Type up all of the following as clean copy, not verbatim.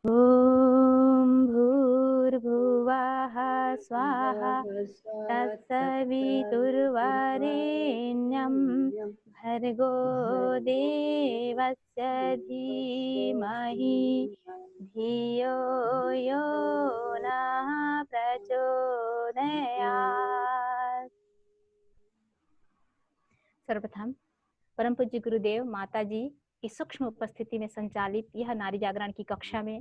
ॐ भूर्भुवः स्वाहा तत्सवितुर्वरेण्यं भर्गो देवस्य धीमहि धियो यो नः प्रचोदयात्। सर्वप्रथम परम पूज्य गुरुदेव माता जी की सूक्ष्म उपस्थिति में संचालित यह नारी जागरण की कक्षा में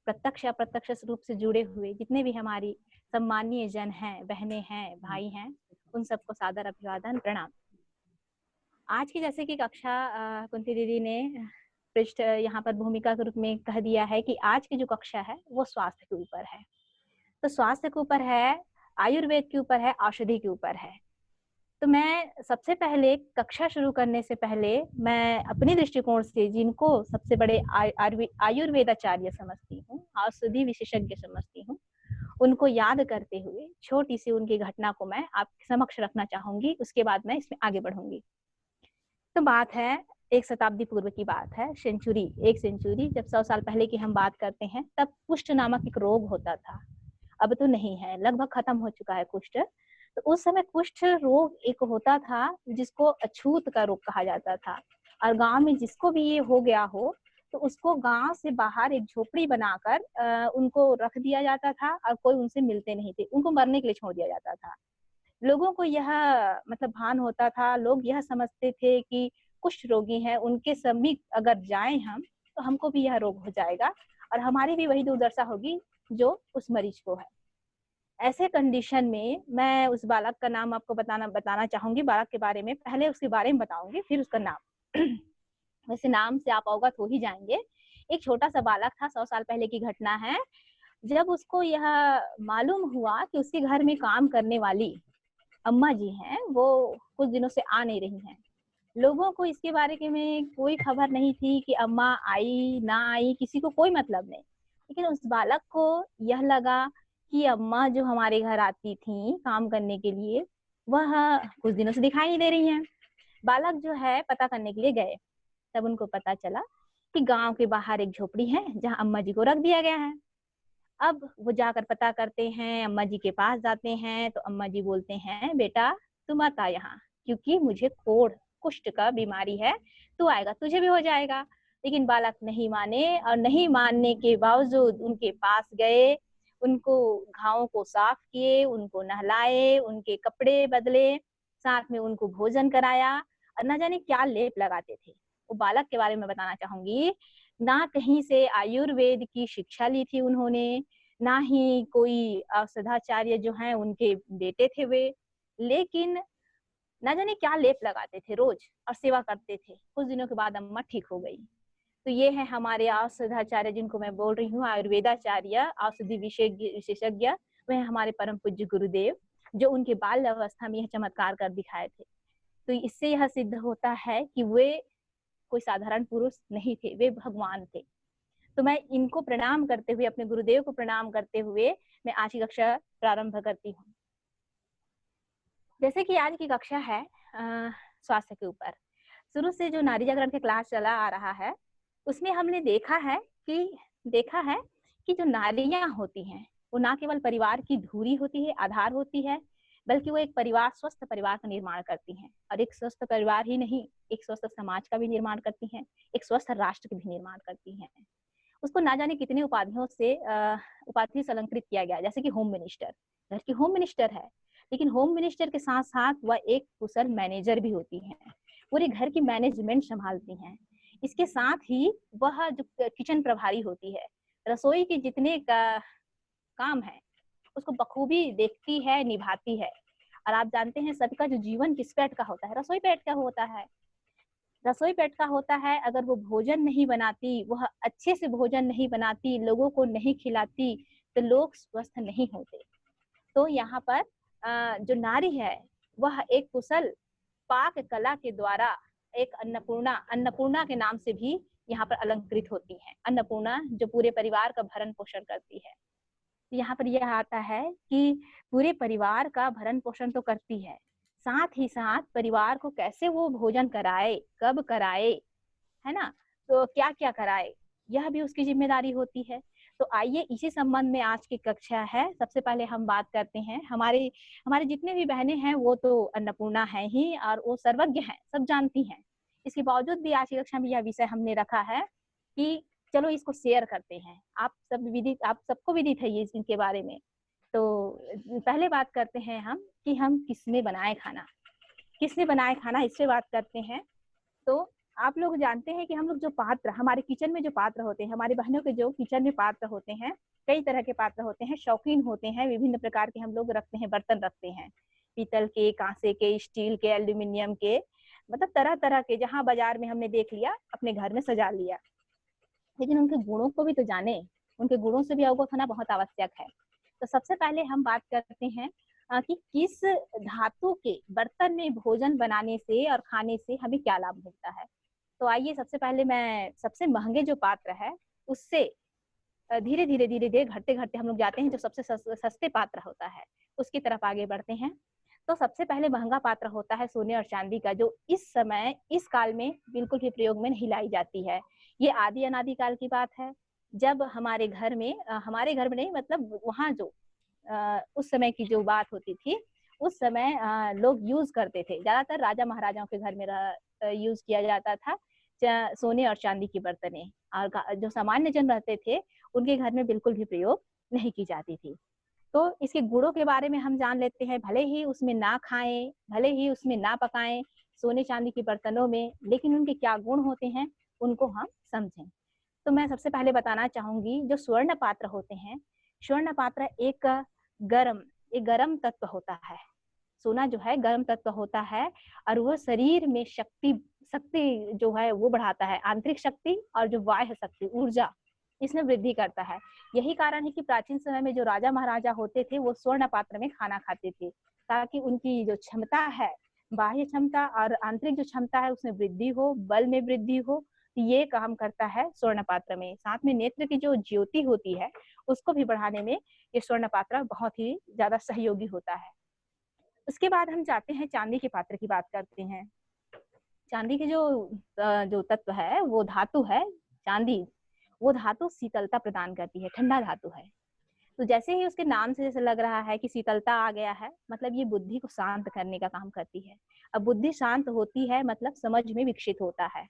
प्रत्यक्ष अप्रत्यक्ष रूप से जुड़े हुए जितने भी हमारी सम्माननीय जन हैं, बहनें हैं, भाई हैं, उन सबको सादर अभिवादन प्रणाम। आज की जैसे कि कक्षा कुंती दीदी ने पृष्ठ यहाँ पर भूमिका के रूप में कह दिया है कि आज की जो कक्षा है वो स्वास्थ्य के ऊपर है। तो स्वास्थ्य के ऊपर है, आयुर्वेद के ऊपर है, औषधि के ऊपर है। तो मैं सबसे पहले कक्षा शुरू करने से पहले मैं अपने दृष्टिकोण से जिनको सबसे बड़े आयुर्वेदाचार्य समझती हूँ, औषधि विशेषज्ञ समझती हूँ, उनको याद करते हुए छोटी सी उनकी घटना को मैं आपके समक्ष रखना चाहूंगी। उसके बाद मैं इसमें आगे बढ़ूंगी। तो बात है 1 शताब्दी पूर्व की बात है, एक सेंचुरी जब 100 साल पहले की हम बात करते हैं, तब कुष्ठ नामक एक रोग होता था। अब तो नहीं है, लगभग खत्म हो चुका है कुष्ठ। तो उस समय कुष्ठ रोग एक होता था जिसको अछूत का रोग कहा जाता था, और गांव में जिसको भी ये हो गया हो तो उसको गांव से बाहर एक झोपड़ी बनाकर उनको रख दिया जाता था, और कोई उनसे मिलते नहीं थे, उनको मरने के लिए छोड़ दिया जाता था। लोगों को यह मतलब भान होता था, लोग यह समझते थे कि कुष्ठ रोगी हैं, उनके समीप अगर जाएं हम तो हमको भी यह रोग हो जाएगा और हमारी भी वही दुर्दशा होगी जो उस मरीज को है। ऐसे कंडीशन में मैं उस बालक का नाम आपको बताना चाहूंगी। बालक के बारे में पहले उसके बारे में बताऊंगी, फिर उसका नाम। वैसे नाम से आप अवगत हो ही जाएंगे। एक छोटा सा बालक था, 100 साल पहले की घटना है। जब उसको यह मालूम हुआ कि उसके घर में काम करने वाली अम्मा जी हैं, वो कुछ दिनों से आ नहीं रही हैं। लोगों को इसके बारे में कोई खबर नहीं थी कि अम्मा आई ना आई, किसी को कोई मतलब नहीं। लेकिन उस बालक को यह लगा कि अम्मा जो हमारे घर आती थी काम करने के लिए, वह कुछ दिनों से दिखाई नहीं दे रही हैं। बालक जो है पता करने के लिए गए। तब उनको पता चला कि गांव के बाहर एक झोपड़ी है जहां अम्मा जी को रख दिया गया है। अब वो जाकर पता करते हैं, अम्मा जी के पास जाते हैं तो अम्मा जी बोलते हैं, बेटा तू मत आ यहाँ, क्योंकि मुझे कुष्ठ का बीमारी है, तू आएगा तुझे भी हो जाएगा। लेकिन बालक नहीं माने, और नहीं मानने के बावजूद उनके पास गए, उनको घावों को साफ किए, उनको नहलाए, उनके कपड़े बदले, साथ में उनको भोजन कराया, और न जाने क्या लेप लगाते थे। वो बालक के बारे में बताना चाहूंगी, ना कहीं से आयुर्वेद की शिक्षा ली थी उन्होंने, ना ही कोई औषधाचार्य जो हैं उनके बेटे थे वे, लेकिन ना जाने क्या लेप लगाते थे रोज और सेवा करते थे। कुछ दिनों के बाद अम्मा ठीक हो गई। तो ये है हमारे औषधाचार्य जिनको मैं बोल रही हूँ, आयुर्वेदाचार्य, औषधि विशेषज्ञ। वह हमारे परम पूज्य गुरुदेव, जो उनके बाल्य अवस्था में यह चमत्कार कर दिखाए थे। तो इससे यह सिद्ध होता है कि वे कोई साधारण पुरुष नहीं थे, वे भगवान थे। तो मैं इनको प्रणाम करते हुए, अपने गुरुदेव को प्रणाम करते हुए मैं आज की कक्षा प्रारंभ करती हूँ। जैसे कि आज की कक्षा है स्वास्थ्य के ऊपर। शुरू से जो नारी जागरण के क्लास चला आ रहा है, उसमें हमने देखा है कि जो नारियां होती हैं वो ना केवल परिवार की धुरी होती है, आधार होती है, बल्कि वो एक स्वस्थ परिवार का निर्माण करती हैं। और एक स्वस्थ परिवार ही नहीं, एक स्वस्थ समाज का भी निर्माण करती हैं, एक स्वस्थ राष्ट्र का भी निर्माण करती हैं। उसको ना जाने कितने उपाधियों से उपाधि से अलंकृत किया गया, जैसे कि होम मिनिस्टर, घर की होम मिनिस्टर है, लेकिन होम मिनिस्टर के साथ साथ वह एक कुशल मैनेजर भी होती हैं, पूरे घर की मैनेजमेंट संभालती हैं। इसके साथ ही वह जो किचन प्रभारी होती है, रसोई के जितने काम है उसको बखूबी देखती है, निभाती है। और आप जानते हैं सबका जो जीवन किस पेट का होता है, रसोई पेट का होता है। रसोई पेट का होता है, अगर वो भोजन नहीं बनाती, वह अच्छे से भोजन नहीं बनाती, लोगों को नहीं खिलाती, तो लोग स्वस्थ नहीं होते। तो यहाँ पर जो नारी है वह एक कुशल पाक कला के द्वारा एक अन्नपूर्णा के नाम से भी यहाँ पर अलंकृत होती है। अन्नपूर्णा जो पूरे परिवार का भरण पोषण करती है। यहाँ पर यह आता है कि पूरे परिवार का भरण पोषण तो करती है, साथ ही साथ परिवार को कैसे वो भोजन कराए, कब कराए, है ना, तो क्या क्या कराए, यह भी उसकी जिम्मेदारी होती है। तो आइए इसी संबंध में आज की कक्षा है। सबसे पहले हम बात करते हैं, हमारे हमारे जितने भी बहनें हैं वो तो अन्नपूर्णा है ही और वो सर्वज्ञ हैं, सब जानती हैं। इसके बावजूद भी आज की कक्षा में यह विषय हमने रखा है कि चलो इसको शेयर करते हैं। आप सबको विदित है ये इनके बारे में। तो पहले बात करते हैं हम कि हम किसने बनाए खाना, किसने बनाए खाना, इससे बात करते हैं। तो आप लोग जानते हैं कि हम लोग जो पात्र हमारे किचन में जो पात्र होते हैं, हमारी बहनों के जो किचन में पात्र होते हैं, कई तरह के पात्र होते हैं, शौकीन होते हैं, विभिन्न प्रकार के हम लोग रखते हैं, बर्तन रखते हैं, पीतल के, कांसे के, स्टील के, एल्यूमिनियम के, मतलब तरह तरह के, जहाँ बाजार में हमने देख लिया अपने घर में सजा लिया। लेकिन उनके गुणों को भी तो जाने, उनके गुणों से भी अवगत होना बहुत आवश्यक है। तो सबसे पहले हम बात करते हैं कि किस धातु के बर्तन में भोजन बनाने से और खाने से हमें क्या लाभ मिलता है। तो आइए सबसे पहले मैं सबसे महंगे जो पात्र है उससे धीरे धीरे घटते घटते हम लोग जाते हैं, जो सबसे सस्ते पात्र होता है उसकी तरफ आगे बढ़ते हैं। तो सबसे पहले महंगा पात्र होता है सोने और चांदी का, जो इस समय इस काल में बिल्कुल भी प्रयोग में नहीं लाई जाती है। ये आदि अनादि काल की बात है, जब हमारे घर में नहीं, मतलब वहाँ जो उस समय की जो बात होती थी, उस समय लोग यूज करते थे, ज्यादातर राजा महाराजाओं के घर में यूज किया जाता था सोने और चांदी की बर्तनें, और जो सामान्य जन रहते थे उनके घर में बिल्कुल भी प्रयोग नहीं की जाती थी। तो इसके गुणों के बारे में हम जान लेते हैं। भले ही उसमें ना खाएं, भले ही उसमें ना पकाएं सोने चांदी के बर्तनों में, लेकिन उनके क्या गुण होते हैं उनको हम समझें। तो मैं सबसे पहले बताना चाहूंगी, जो स्वर्ण पात्र होते हैं, स्वर्ण पात्र एक गरम तत्व होता है। सोना जो है गर्म तत्व होता है और वो शरीर में शक्ति शक्ति जो है वो बढ़ाता है, आंतरिक शक्ति और जो बाह्य शक्ति, ऊर्जा, इसमें वृद्धि करता है। यही कारण है कि प्राचीन समय में जो राजा महाराजा होते थे वो स्वर्ण पात्र में खाना खाते थे, ताकि उनकी जो क्षमता है, बाह्य क्षमता और आंतरिक जो क्षमता है उसमें वृद्धि हो, बल में वृद्धि हो। ये काम करता है स्वर्ण पात्र में। साथ में नेत्र की जो ज्योति होती है उसको भी बढ़ाने में ये स्वर्ण पात्र बहुत ही ज्यादा सहयोगी होता है। उसके बाद हम जाते हैं चांदी के पात्र की बात करते हैं। चांदी के जो तत्व है, वो धातु है चांदी, वो धातु शीतलता प्रदान करती है, ठंडा धातु है। तो जैसे ही उसके नाम से जैसे लग रहा है कि शीतलता आ गया है, मतलब ये बुद्धि को शांत करने का काम करती है। अब बुद्धि शांत होती है मतलब समझ में विकसित होता है।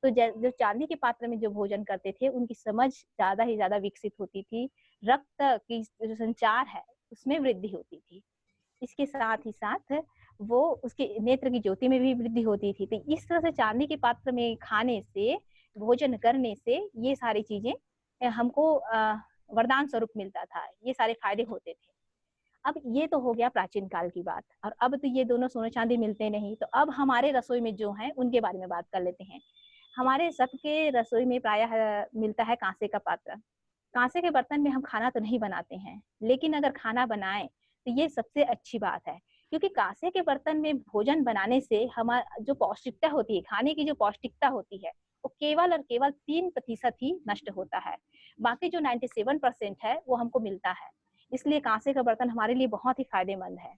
तो जो चांदी के पात्र में जो भोजन करते थे उनकी समझ ज्यादा ही ज्यादा विकसित होती थी, रक्त की जो संचार है उसमें वृद्धि होती थी। इसके साथ ही साथ वो उसके नेत्र की ज्योति में भी वृद्धि होती थी। तो इस तरह से चांदी के पात्र में खाने से, भोजन करने से ये सारी चीजें हमको वरदान स्वरूप मिलता था, ये सारे फायदे होते थे। अब ये तो हो गया प्राचीन काल की बात, और अब तो ये दोनों सोने चांदी मिलते नहीं। तो अब हमारे रसोई में जो है उनके बारे में बात कर लेते हैं। हमारे सबके रसोई में प्रायः मिलता है कांसे का पात्र। कांसे के बर्तन में हम खाना तो नहीं बनाते हैं, लेकिन अगर खाना बनाएं तो ये सबसे अच्छी बात है, क्योंकि कांसे के बर्तन में भोजन बनाने से हमारा जो पौष्टिकता होती है, खाने की जो पौष्टिकता होती है, वो केवल और केवल 3% ही नष्ट होता है। बाकी जो 97% है वो हमको मिलता है। इसलिए कांसे का बर्तन हमारे लिए बहुत ही फायदेमंद है।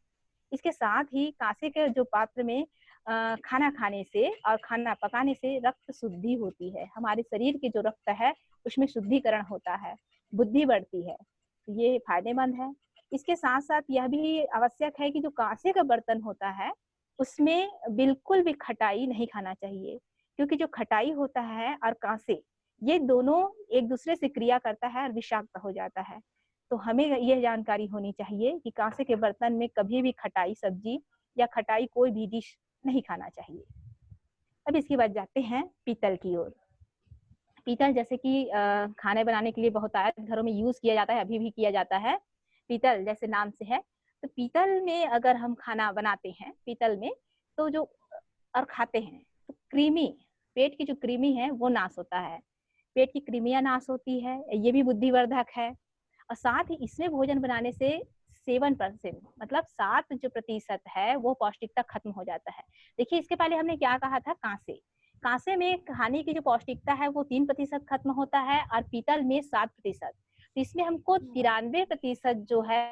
इसके साथ ही कांसे के जो पात्र में खाना खाने से और खाना पकाने से रक्त शुद्धि होती है। हमारे शरीर के जो रक्त है उसमें शुद्धिकरण होता है, बुद्धि बढ़ती है, ये फायदेमंद है। इसके साथ साथ यह भी आवश्यक है कि जो कांसे का बर्तन होता है उसमें बिल्कुल भी खटाई नहीं खाना चाहिए, क्योंकि जो खटाई होता है और कांसे, ये दोनों एक दूसरे से क्रिया करता है और विषाक्त हो जाता है। तो हमें यह जानकारी होनी चाहिए कि कांसे के बर्तन में कभी भी खटाई सब्जी या खटाई कोई भी डिश नहीं खाना चाहिए। अब इसके बाद जाते हैं पीतल की ओर। पीतल जैसे कि खाने बनाने के लिए बहुत घरों में यूज किया जाता है, अभी भी किया जाता है, पीतल जैसे नाम से है। तो पीतल में अगर हम खाना बनाते हैं पीतल में, तो जो और खाते हैं तो कृमि, पेट की जो कृमि है वो नाश होता है, पेट की कृमियां नाश होती है, ये भी बुद्धिवर्धक है। और साथ ही इसमें भोजन बनाने से 7%, मतलब 7% है वो पौष्टिकता खत्म हो जाता है। देखिए इसके पहले हमने क्या कहा था, कांसे, कांसे में खाने की जो पौष्टिकता है वो 3% खत्म होता है और पीतल में 7%। तो इसमें हमको 93% जो है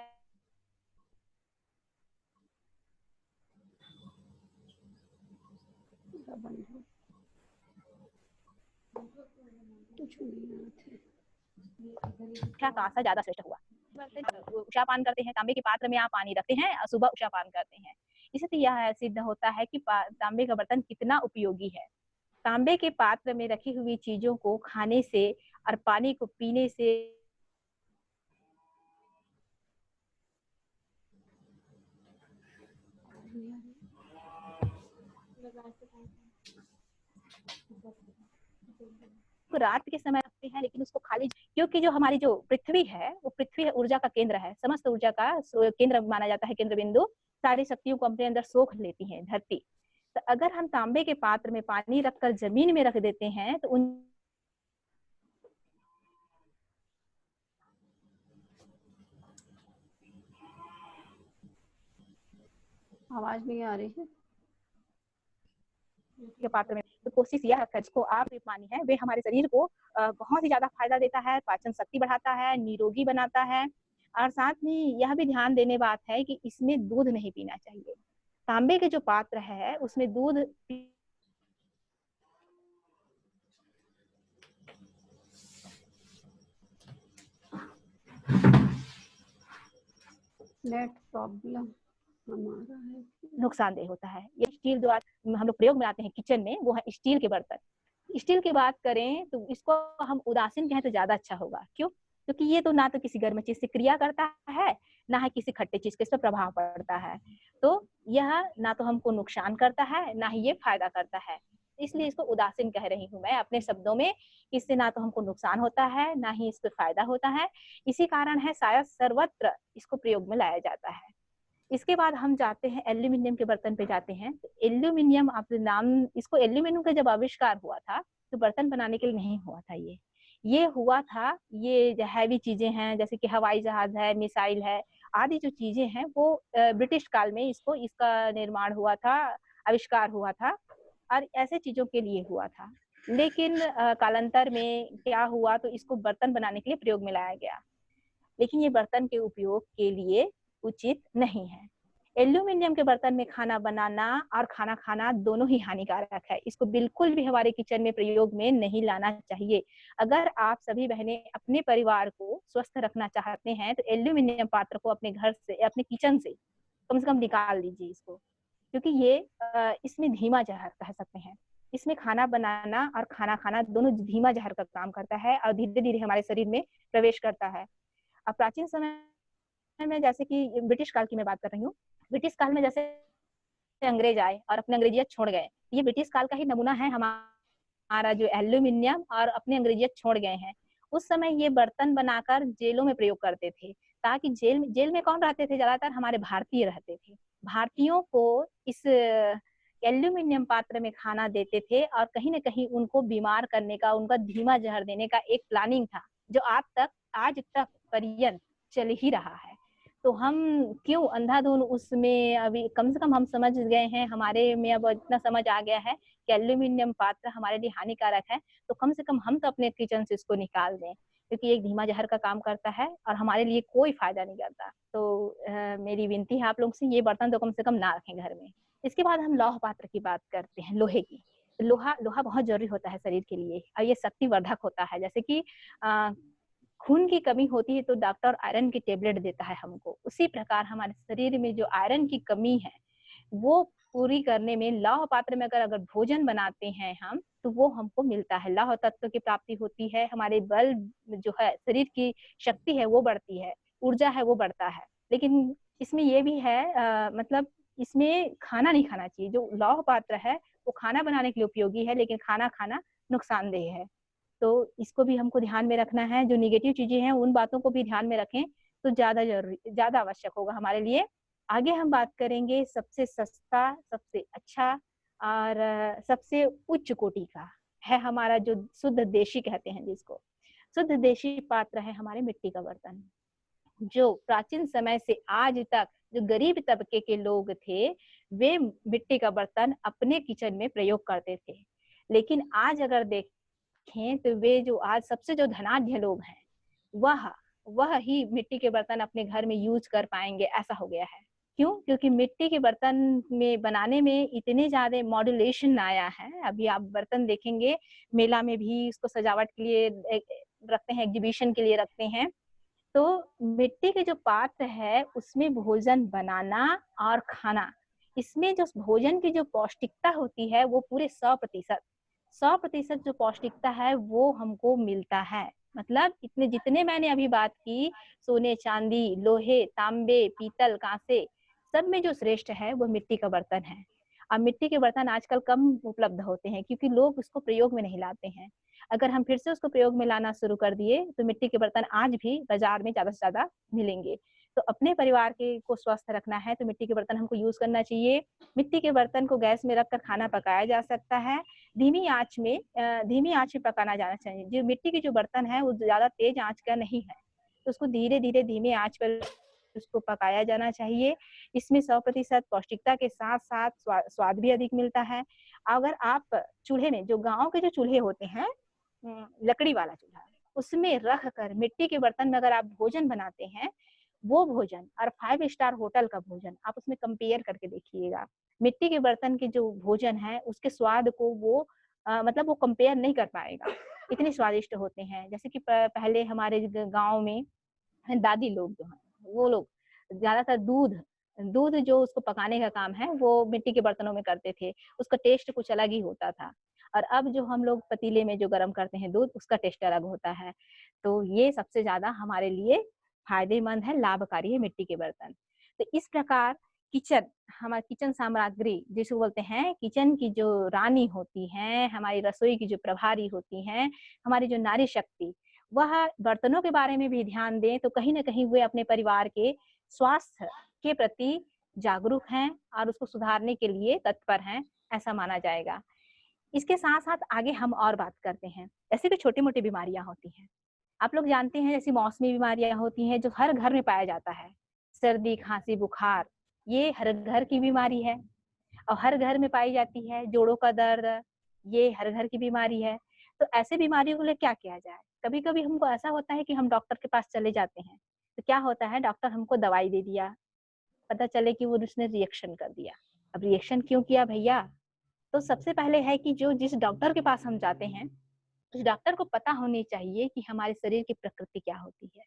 कुछ नहीं आते। उषा का आशा ज्यादा श्रेष्ठ हुआ। उषा पान करते हैं, तांबे के पात्र में आप पानी रखते हैं और सुबह उषा पान करते हैं। इससे यह सिद्ध होता है कि तांबे का बर्तन कितना उपयोगी है। तांबे के पात्र में रखी हुई चीजों को खाने से और पानी को पीने से रात के समय रखते हैं, लेकिन उसको खाली, क्योंकि जो हमारी जो पृथ्वी है वो पृथ्वी ऊर्जा का केंद्र है, समस्त ऊर्जा का केंद्र माना जाता है, केंद्र बिंदु। सारी शक्तियों को अपने अंदर सोख लेती है धरती। तो अगर हम तांबे के पात्र में पानी रखकर जमीन में रख देते हैं तो उन आवाज नहीं आ रही है के पात्र में, तो कोशिश यह है जिसको आप पानी है वे हमारे शरीर को बहुत ही ज्यादा फायदा देता है, पाचन शक्ति बढ़ाता है, निरोगी बनाता है। और साथ में यह भी ध्यान देने बात है कि इसमें दूध नहीं पीना चाहिए। तांबे के जो पात्र है उसमें दूध नेट प्रॉब्लम हमारा है, नुकसानदेह होता है। ये स्टील जो हम लोग प्रयोग में आते हैं किचन में, वो है स्टील के बर्तन। स्टील की बात करें तो इसको हम उदासीन कहें तो ज्यादा अच्छा होगा। क्यों? क्योंकि ये तो ना तो किसी गर्म चीज से क्रिया करता है, ना ही किसी खट्टे चीज के इस पर प्रभाव पड़ता है। तो यह ना तो हमको नुकसान करता है, ना ही ये फायदा करता है। इसलिए इसको उदासीन कह रही हूँ मैं अपने शब्दों में। इससे ना तो हमको नुकसान होता है, ना ही इससे फायदा होता है। इसी कारण है शायद सर्वत्र इसको प्रयोग में लाया जाता है। इसके बाद हम जाते हैं एल्यूमिनियम के बर्तन पे जाते हैं। तो एल्यूमिनियम, आप नाम, इसको एल्यूमिनियम का जब आविष्कार हुआ था तो बर्तन बनाने के लिए नहीं हुआ था। ये हुआ था, ये जो हैवी चीजें हैं जैसे कि हवाई जहाज है, मिसाइल है, आदि जो चीजें हैं वो ब्रिटिश काल में इसका निर्माण हुआ था, आविष्कार हुआ था, और ऐसे चीजों के लिए हुआ था। लेकिन कालांतर में क्या हुआ, तो इसको बर्तन बनाने के लिए प्रयोग में लाया गया, लेकिन ये बर्तन के उपयोग के लिए उचित नहीं है। एल्यूमिनियम के बर्तन में खाना बनाना और खाना खाना दोनों ही हानिकारक है। इसको बिल्कुल भी हमारे किचन में प्रयोग में नहीं लाना चाहिए। अगर आप सभी बहनें अपने परिवार को स्वस्थ रखना चाहते हैं तो एल्यूमिनियम पात्र को अपने घर से, अपने किचन से कम निकाल दीजिए इसको, क्योंकि ये इसमें धीमा जहर कह सकते हैं। इसमें खाना बनाना और खाना खाना दोनों धीमा जहर का काम करता है और धीरे धीरे हमारे शरीर में प्रवेश करता है। अब प्राचीन समय में, जैसे कि ब्रिटिश काल की मैं बात कर रही हूँ, ब्रिटिश काल में जैसे अंग्रेज आए और अपने अंग्रेजियत छोड़ गए, ये ब्रिटिश काल का ही नमूना है हमारा जो एल्यूमिनियम, और अपने अंग्रेजियत छोड़ गए हैं। उस समय ये बर्तन बनाकर जेलों में प्रयोग करते थे, ताकि जेल में कौन रहते थे? ज्यादातर हमारे भारतीय रहते थे। भारतीयों को इस एल्यूमिनियम पात्र में खाना देते थे और कहीं ना कहीं उनको बीमार करने का, उनका धीमा जहर देने का एक प्लानिंग था, जो आज तक पर्यंत चल ही रहा है। तो हम क्यों अंधाधुन उसमें, अभी कम से कम हम समझ गए हैं, हमारे में अब इतना समझ आ गया है कि एल्यूमिनियम पात्र हमारे लिए हानिकारक है, तो कम से कम हम तो अपने किचन से इसको निकाल दें, क्योंकि एक धीमा जहर का काम करता है और हमारे लिए कोई फायदा नहीं करता। तो मेरी विनती है आप लोग से, ये बर्तन तो कम से कम ना रखें घर में। इसके बाद हम लौह पात्र की बात करते हैं, लोहे की। लोहा बहुत जरूरी होता है शरीर के लिए, और ये शक्तिवर्धक होता है। जैसे कि खून की कमी होती है तो डॉक्टर आयरन की टेबलेट देता है हमको, उसी प्रकार हमारे शरीर में जो आयरन की कमी है वो पूरी करने में लौह पात्र में अगर भोजन बनाते हैं हम, तो वो हमको मिलता है, लौह तत्व की प्राप्ति होती है, हमारे बल जो है, शरीर की शक्ति है वो बढ़ती है, ऊर्जा है वो बढ़ता है। लेकिन इसमें ये भी है, मतलब इसमें खाना नहीं खाना चाहिए। जो लौह पात्र है वो खाना बनाने के लिए उपयोगी है, लेकिन खाना खाना नुकसानदेह है। तो इसको भी हमको ध्यान में रखना है। जो निगेटिव चीजें हैं उन बातों को भी ध्यान में रखें तो ज्यादा आवश्यक होगा हमारे लिए। आगे हम बात करेंगे सबसे सस्ता, सबसे अच्छा और सबसे उच्च कोटि का है हमारा जो शुद्ध देशी कहते हैं जिसको। शुद्ध देशी पात्र है हमारे मिट्टी का बर्तन, जो प्राचीन समय से आज तक जो गरीब तबके के लोग थे वे मिट्टी का बर्तन अपने किचन में प्रयोग करते थे। लेकिन आज अगर देखें तो वे जो आज सबसे जो धनाढ्य लोग हैं वह ही मिट्टी के बर्तन अपने घर में यूज कर पाएंगे, ऐसा हो गया है। क्यों? क्योंकि मिट्टी के बर्तन में बनाने में इतने ज्यादा मॉड्यूलेशन आया है। अभी आप बर्तन देखेंगे मेला में भी, उसको सजावट के लिए रखते हैं, एग्जीबिशन के लिए रखते हैं। तो मिट्टी के जो पात्र है उसमें भोजन बनाना और खाना, इसमें जो भोजन की जो पौष्टिकता होती है वो पूरे 100% जो पौष्टिकता है वो हमको मिलता है। मतलब इतने जितने मैंने अभी बात की, सोने, चांदी, लोहे, तांबे, पीतल, कांसे, सब में जो श्रेष्ठ है वो मिट्टी का बर्तन है। अब मिट्टी के बर्तन आजकल कम उपलब्ध होते हैं क्योंकि लोग उसको प्रयोग में नहीं लाते हैं। अगर हम फिर से उसको प्रयोग में लाना शुरू कर दिए तो मिट्टी के बर्तन आज भी बाजार में ज्यादा से ज्यादा मिलेंगे। तो अपने परिवार के को स्वस्थ रखना है तो मिट्टी के बर्तन हमको यूज करना चाहिए। मिट्टी के बर्तन को गैस में रखकर खाना पकाया जा सकता है। धीमी आंच में पकाना जाना चाहिए। जो मिट्टी के जो बर्तन है वो ज्यादा तेज आंच का नहीं है, तो उसको धीरे धीरे धीमे आंच पर उसको पकाया जाना चाहिए। इसमें 100% पौष्टिकता के साथ साथ स्वाद भी अधिक मिलता है। अगर आप चूल्हे में, जो गांव के जो चूल्हे होते हैं, लकड़ी वाला चूल्हा, उसमें रख कर मिट्टी के बर्तन में अगर आप भोजन बनाते हैं, वो भोजन और 5 स्टार होटल का भोजन आप उसमें कंपेयर करके देखिएगा। मिट्टी के बर्तन के जो भोजन है उसके स्वाद को वो मतलब वो कंपेयर नहीं कर पाएगा, इतने स्वादिष्ट होते हैं। जैसे कि पहले हमारे गांव में दादी लोग जो हैं वो लोग ज्यादातर दूध दूध जो उसको पकाने का काम है वो मिट्टी के बर्तनों में करते थे। उसका टेस्ट कुछ अलग ही होता था। और अब जो हम लोग पतीले में जो गर्म करते हैं दूध, उसका टेस्ट अलग होता है। तो ये सबसे ज्यादा हमारे लिए फायदेमंद है, लाभकारी है मिट्टी के बर्तन। तो इस प्रकार किचन, हमारा किचन सामग्री जिसको बोलते हैं, किचन की जो रानी होती है, हमारी रसोई की जो प्रभारी होती हैं, हमारी जो नारी शक्ति, वह बर्तनों के बारे में भी ध्यान दें तो कहीं ना कहीं वे अपने परिवार के स्वास्थ्य के प्रति जागरूक हैं और उसको सुधारने के लिए तत्पर हैं, ऐसा माना जाएगा। इसके साथ साथ आगे हम और बात करते हैं। ऐसी भी छोटी मोटी बीमारियां होती हैं, आप लोग जानते हैं, जैसी मौसमी बीमारियां होती हैं जो हर घर में पाया जाता है, सर्दी, खांसी, बुखार, ये हर घर की बीमारी है और हर घर में पाई जाती है। जोड़ों का दर्द, ये हर घर की बीमारी है। तो ऐसे बीमारियों के लिए क्या किया जाए? कभी कभी हमको ऐसा होता है कि हम डॉक्टर के पास चले जाते हैं, तो क्या होता है, डॉक्टर हमको दवाई दे दिया, पता चले कि वो उसने रिएक्शन कर दिया। अब रिएक्शन क्यों किया भैया? तो सबसे पहले है कि जो जिस डॉक्टर के पास हम जाते हैं, उस डॉक्टर को पता होनी चाहिए कि हमारे शरीर की प्रकृति क्या होती है।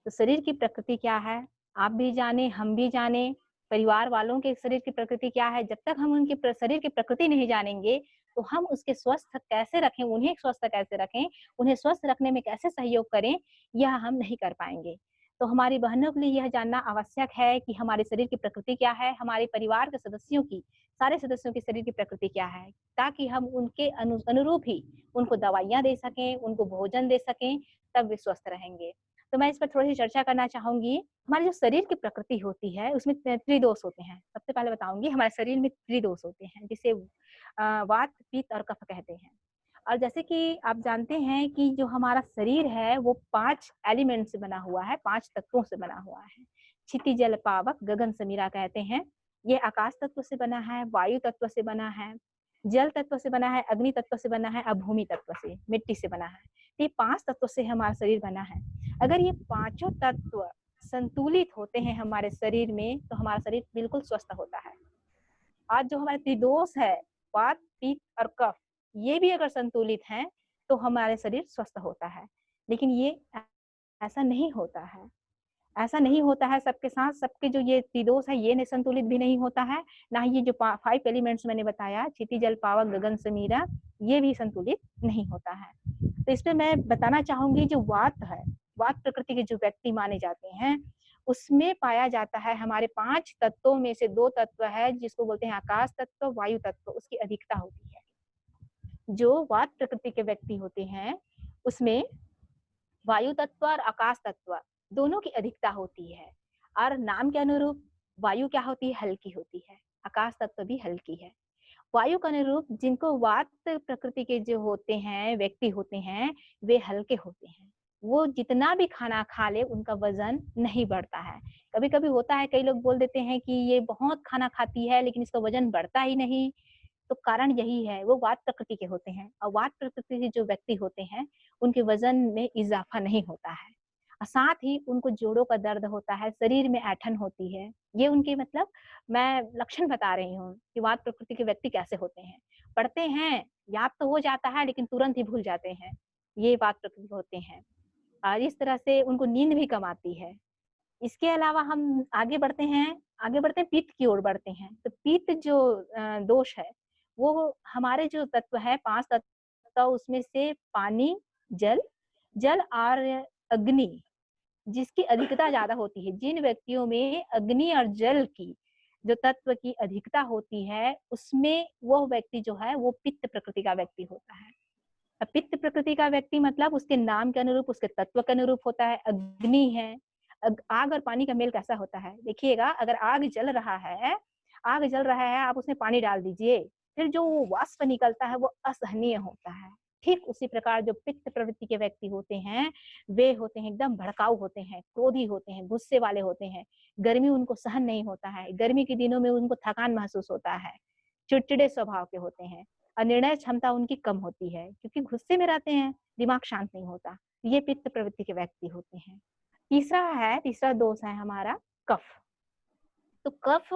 तो शरीर की प्रकृति क्या है, आप भी जाने, हम भी जाने, परिवार वालों के शरीर की प्रकृति क्या है। जब तक हम उनके शरीर की प्रकृति नहीं जानेंगे तो हम उसके स्वस्थ कैसे रखें, उन्हें स्वस्थ कैसे रखें, उन्हें स्वस्थ रखने में कैसे सहयोग करें, यह हम नहीं कर पाएंगे। तो हमारी बहनों के लिए यह जानना आवश्यक है कि हमारे शरीर की प्रकृति क्या है, हमारे परिवार के सदस्यों की, सारे सदस्यों की शरीर की प्रकृति क्या है, ताकि हम उनके अनुरूप ही उनको दवाइयां दे सकें, उनको भोजन दे सकें, तब वे स्वस्थ रहेंगे। तो मैं इस पर थोड़ी सी चर्चा करना चाहूंगी। हमारे जो शरीर की प्रकृति होती है उसमें त्रिदोष होते हैं। सबसे पहले बताऊंगी, हमारे शरीर में त्रिदोष होते हैं जिसे वात, पित्त और कफ कहते हैं। और जैसे कि आप जानते हैं कि जो हमारा शरीर है वो 5 एलिमेंट से बना हुआ है, 5 तत्वों से बना हुआ है। क्षिति, जल, पावक, गगन, समीरा कहते हैं। ये आकाश तत्व से बना है, वायु तत्व से बना है, जल तत्व से बना है, अग्नि तत्व से बना है और भूमि तत्व से, मिट्टी से बना है। ये 5 तत्व से हमारा शरीर बना है। अगर ये पांचों तत्व संतुलित होते हैं हमारे शरीर में तो हमारा शरीर बिल्कुल स्वस्थ होता है। आज जो हमारे त्रिदोष है, वात, पित्त और कफ, ये भी अगर संतुलित हैं तो हमारे शरीर स्वस्थ होता है। लेकिन ये ऐसा नहीं होता है, ऐसा नहीं होता है सबके साथ। सबके जो ये त्रिदोष है ये नहीं संतुलित भी नहीं होता है, ना ही ये जो 5 एलिमेंट्स मैंने बताया, क्षिति, जल, पावक, गगन, समीरा, ये भी संतुलित नहीं होता है। तो इसमें मैं बताना चाहूंगी, जो वात है, वात प्रकृति के जो व्यक्ति माने जाते हैं, उसमें पाया जाता है हमारे 5 तत्वों में से 2 तत्व है जिसको बोलते हैं आकाश तत्व, वायु तत्व, उसकी अधिकता होती है। जो वात प्रकृति के व्यक्ति होते हैं उसमें वायु तत्व और आकाश तत्व दोनों की अधिकता होती है। और नाम के अनुरूप वायु क्या होती है, हल्की होती है, आकाश तत्व भी हल्की है। वायु के अनुरूप जिनको वात प्रकृति के जो होते हैं, व्यक्ति होते हैं, वे हल्के होते हैं। वो जितना भी खाना खा ले उनका वजन नहीं बढ़ता है। कभी कभी होता है, कई लोग बोल देते हैं कि ये बहुत खाना खाती है लेकिन इसका वजन बढ़ता ही नहीं। तो कारण यही है, वो वात प्रकृति के होते हैं और वात प्रकृति के जो व्यक्ति होते हैं उनके वजन में इजाफा नहीं होता है। और साथ ही उनको जोड़ों का दर्द होता है, शरीर में ऐठन होती है। ये उनके मतलब मैं लक्षण बता रही हूँ कि वात प्रकृति के व्यक्ति कैसे होते हैं। पढ़ते हैं, याद तो हो जाता है लेकिन तुरंत ही भूल जाते हैं, ये वात प्रकृति होते हैं। और इस तरह से उनको नींद भी कम आती है। इसके अलावा हम आगे बढ़ते हैं पित्त की ओर बढ़ते हैं। तो पित्त जो दोष है, वो हमारे जो तत्व है 5 तत्व उसमें से पानी, जल, जल और अग्नि जिसकी अधिकता ज़्यादा होती है। जिन व्यक्तियों में अग्नि और जल की जो तत्व की अधिकता होती है, उसमें वह व्यक्ति जो है वो पित्त प्रकृति का व्यक्ति होता है। पित्त प्रकृति का व्यक्ति मतलब उसके नाम के अनुरूप, उसके तत्व के अनुरूप होता है। अग्नि है, आग और पानी का मेल कैसा होता है? देखिएगा, अगर आग जल रहा है, आप उसमें पानी डाल दीजिए, फिर जो वो वाष्प निकलता है वो असहनीय होता है। ठीक उसी प्रकार जो पित्त प्रवृत्ति के व्यक्ति होते हैं, वे होते हैं एकदम भड़काऊ होते हैं, क्रोधी होते हैं, गुस्से वाले होते हैं। गर्मी उनको सहन नहीं होता है, गर्मी के दिनों में उनको थकान महसूस होता है, चिड़चिड़े स्वभाव के होते हैं। और निर्णय क्षमता उनकी कम होती है क्योंकि गुस्से में रहते हैं, दिमाग शांत नहीं होता। ये पित्त प्रवृत्ति के व्यक्ति होते हैं। तीसरा दोष है हमारा कफ। तो कफ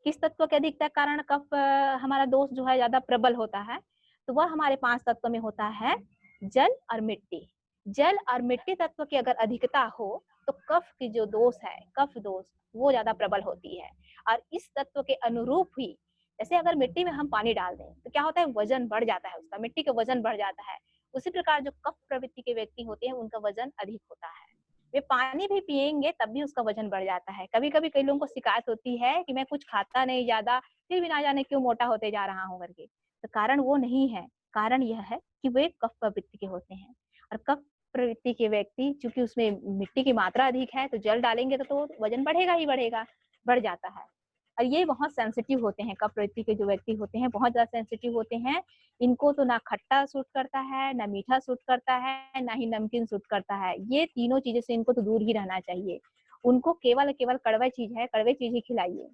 किस तत्व के अधिकता के कारण कफ हमारा दोष जो है ज्यादा प्रबल होता है? तो वह हमारे 5 तत्व में होता है जल और मिट्टी। जल और मिट्टी तत्व की अगर अधिकता हो तो कफ की जो दोष है, कफ दोष, वो ज्यादा प्रबल होती है। और इस तत्व के अनुरूप ही, जैसे अगर मिट्टी में हम पानी डाल दें तो क्या होता है, वजन बढ़ जाता है उसका, मिट्टी का वजन बढ़ जाता है। उसी प्रकार जो कफ प्रवृत्ति के व्यक्ति होते हैं उनका वजन अधिक होता है। वे पानी भी पिएंगे तब भी उसका वजन बढ़ जाता है। कभी कभी कई लोगों को शिकायत होती है कि मैं कुछ खाता नहीं ज्यादा, फिर भी ना जाने क्यों मोटा होते जा रहा हूँ करके। तो कारण वो नहीं है, कारण यह है कि वे कफ प्रवृत्ति के होते हैं। और कफ प्रवृत्ति के व्यक्ति, चूंकि उसमें मिट्टी की मात्रा अधिक है, तो जल डालेंगे तो वजन बढ़ेगा ही बढ़ेगा, बढ़ जाता है। और ये बहुत सेंसिटिव होते हैं, कफ प्रवृत्ति के जो व्यक्ति होते हैं बहुत ज्यादा सेंसिटिव होते हैं। इनको तो ना खट्टा सूट करता है, ना मीठा सूट करता है, ना ही नमकीन सूट करता है। ये तीनों चीजें से इनको तो दूर ही रहना चाहिए। उनको केवल केवल कड़वे चीज ही खिलाइए।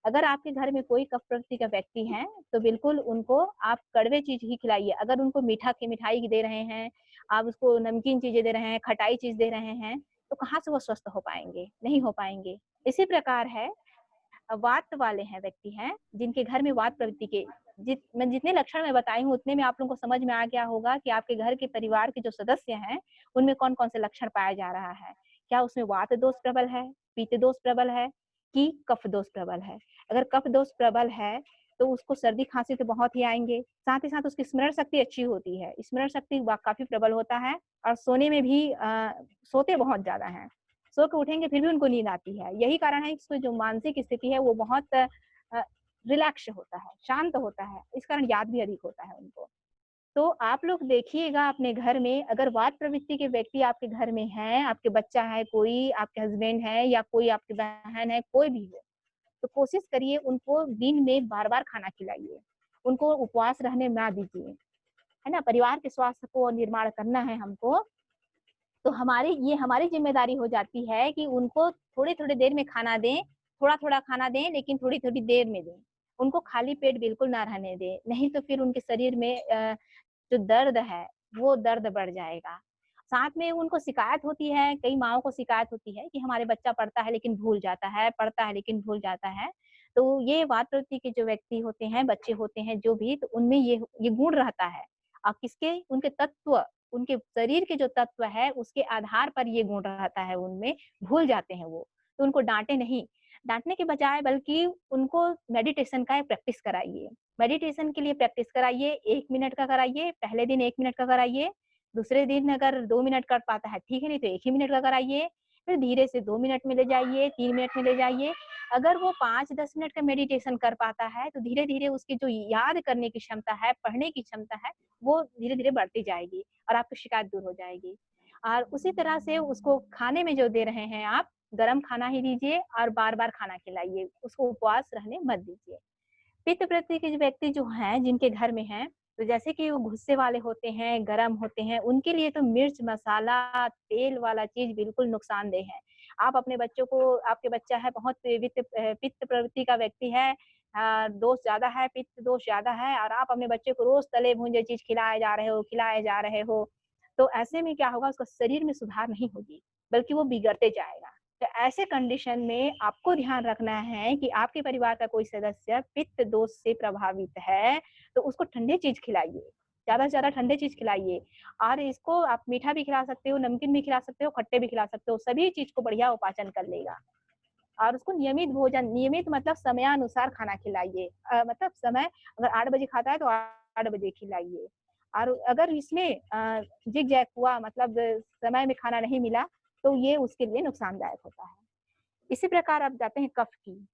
अगर आपके घर में कोई कफ प्रवृत्ति का व्यक्ति है तो बिल्कुल उनको आप कड़वे चीज ही खिलाइए। अगर उनको मिठाई दे रहे हैं, आप उसको नमकीन चीजें दे रहे हैं, खटाई चीज दे रहे हैं, तो कहाँ से वो स्वस्थ हो पाएंगे? नहीं हो पाएंगे। इसी प्रकार है, वात वाले हैं व्यक्ति हैं जिनके घर में वात प्रवृत्ति के मैं जितने लक्षण मैं बताई हूँ उतने में आप लोगों को समझ में आ गया होगा कि आपके घर के परिवार के जो सदस्य हैं उनमें कौन कौन से लक्षण पाया जा रहा है। क्या उसमें वात दोष प्रबल है, पित्त दोष प्रबल है, कि कफ दोष प्रबल है? अगर कफ दोष प्रबल है तो उसको सर्दी खांसी तो बहुत ही आएंगे, साथ ही साथ उसकी स्मरण शक्ति अच्छी होती है, स्मरण शक्ति काफी प्रबल होता है। और सोने में भी सोते बहुत ज्यादा है, सो के उठेंगे फिर भी उनको नींद आती है। यही कारण है कि जो मानसिक स्थिति है वो बहुत रिलैक्स होता है, शांत होता है, इस कारण याद भी अधिक होता है उनको। तो आप लोग देखिएगा अपने घर में, अगर वात प्रवृत्ति के व्यक्ति आपके घर में हैं, आपके बच्चा है कोई, आपके हस्बैंड है या कोई आपकी बहन है, कोई भी हो, तो कोशिश करिए उनको दिन में बार बार खाना खिलाइए, उनको उपवास रहने ना दीजिए, है ना। परिवार के स्वास्थ्य को निर्माण करना है हमको, तो हमारी जिम्मेदारी हो जाती है कि उनको थोड़ी थोड़ी देर में खाना दें, थोड़ा थोड़ा खाना दें, लेकिन थोड़ी थोड़ी देर में दें। उनको खाली पेट बिल्कुल ना रहने दें, नहीं तो फिर उनके शरीर में जो दर्द है वो दर्द बढ़ जाएगा। साथ में उनको शिकायत होती है, कई माओं को शिकायत होती है कि हमारे बच्चा पढ़ता है लेकिन भूल जाता है, पढ़ता है लेकिन भूल जाता है। तो ये वात प्रवृत्ति के जो व्यक्ति होते हैं, बच्चे होते हैं जो भी, तो उनमें ये गुण रहता है। और उनके तत्व, उनके शरीर के जो तत्व है उसके आधार पर ये गुण रहता है, उनमें भूल जाते हैं वो। तो उनको डांटे नहीं, डांटने के बजाय बल्कि उनको मेडिटेशन का प्रैक्टिस कराइए। मेडिटेशन के लिए प्रैक्टिस कराइए, 1 मिनट का कराइए, पहले दिन 1 मिनट का कराइए, दूसरे दिन अगर 2 मिनट कर पाता है ठीक है, नहीं तो 1 ही मिनट का कराइए, फिर धीरे से 2 मिनट में ले जाइए, 3 मिनट में ले जाइए। अगर वो 5-10 मिनट का मेडिटेशन कर पाता है तो धीरे धीरे उसकी जो याद करने की क्षमता है, पढ़ने की क्षमता है, वो धीरे धीरे बढ़ती जाएगी और आपकी शिकायत दूर हो जाएगी। और उसी तरह से उसको खाने में जो दे रहे हैं आप, गरम खाना ही दीजिए और बार बार खाना खिलाइए, उसको उपवास रहने मत दीजिए। पित्त प्रवृत्ति के जो व्यक्ति जो हैं, जिनके घर में हैं, तो जैसे कि वो गुस्से वाले होते हैं, गरम होते हैं, उनके लिए तो मिर्च मसाला तेल वाला चीज बिल्कुल नुकसानदेह है। आप अपने बच्चों को, आपके बच्चा है बहुत पित्त प्रवृत्ति का व्यक्ति है, दोष ज्यादा है, पित्त दोष ज्यादा है, और आप अपने बच्चे को रोज तले भूंजे चीज खिलाए जा रहे हो, तो ऐसे में क्या होगा, उसका शरीर में सुधार नहीं होगी, बल्कि वो बिगड़ते जाएगा। तो ऐसे कंडीशन में आपको ध्यान रखना है कि आपके परिवार का कोई सदस्य पित्त दोष से प्रभावित है, तो उसको ठंडी चीज खिलाइए, ज्यादा से ज्यादा ठंडे चीज खिलाइए। और इसको आप मीठा भी खिला सकते हो, नमकीन भी खिला सकते हो, खट्टे भी खिला सकते हो, सभी चीज को बढ़िया वो पाचन कर लेगा। और उसको नियमित भोजन, नियमित मतलब समयानुसार खाना खिलाइए। मतलब समय अगर 8 बजे खाता है तो 8 बजे खिलाइए। और अगर इसमें जिग जैग हुआ, मतलब समय में खाना नहीं मिला, तो ये उसके लिए नुकसानदायक होता है। इसी प्रकार आप जाते हैं कफ की।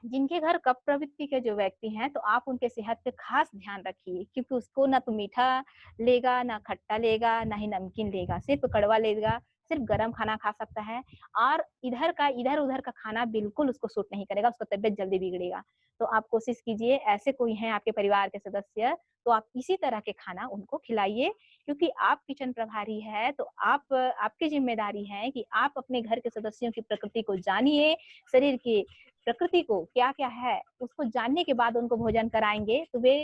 जिनके घर कफ प्रवृत्ति के जो व्यक्ति हैं, तो आप उनके सेहत पे खास ध्यान रखिए, क्योंकि उसको ना तो मीठा लेगा, ना खट्टा लेगा, ना ही नमकीन लेगा, सिर्फ कड़वा लेगा, सिर्फ गर्म खाना खा सकता है। और इधर उधर का खाना बिल्कुल उसको सूट नहीं करेगा, उसका तबियत जल्दी बिगड़ेगा। तो आप कोशिश कीजिए, ऐसे कोई हैं आपके परिवार के सदस्य, तो आप इसी तरह के खाना उनको खिलाइए, क्योंकि आप किचन प्रभारी है, तो आपकी जिम्मेदारी है कि आप अपने घर के सदस्यों की प्रकृति को जानिए, शरीर की प्रकृति को क्या-क्या है, उसको जानने के बाद उनको भोजन कराएँगे, तो वे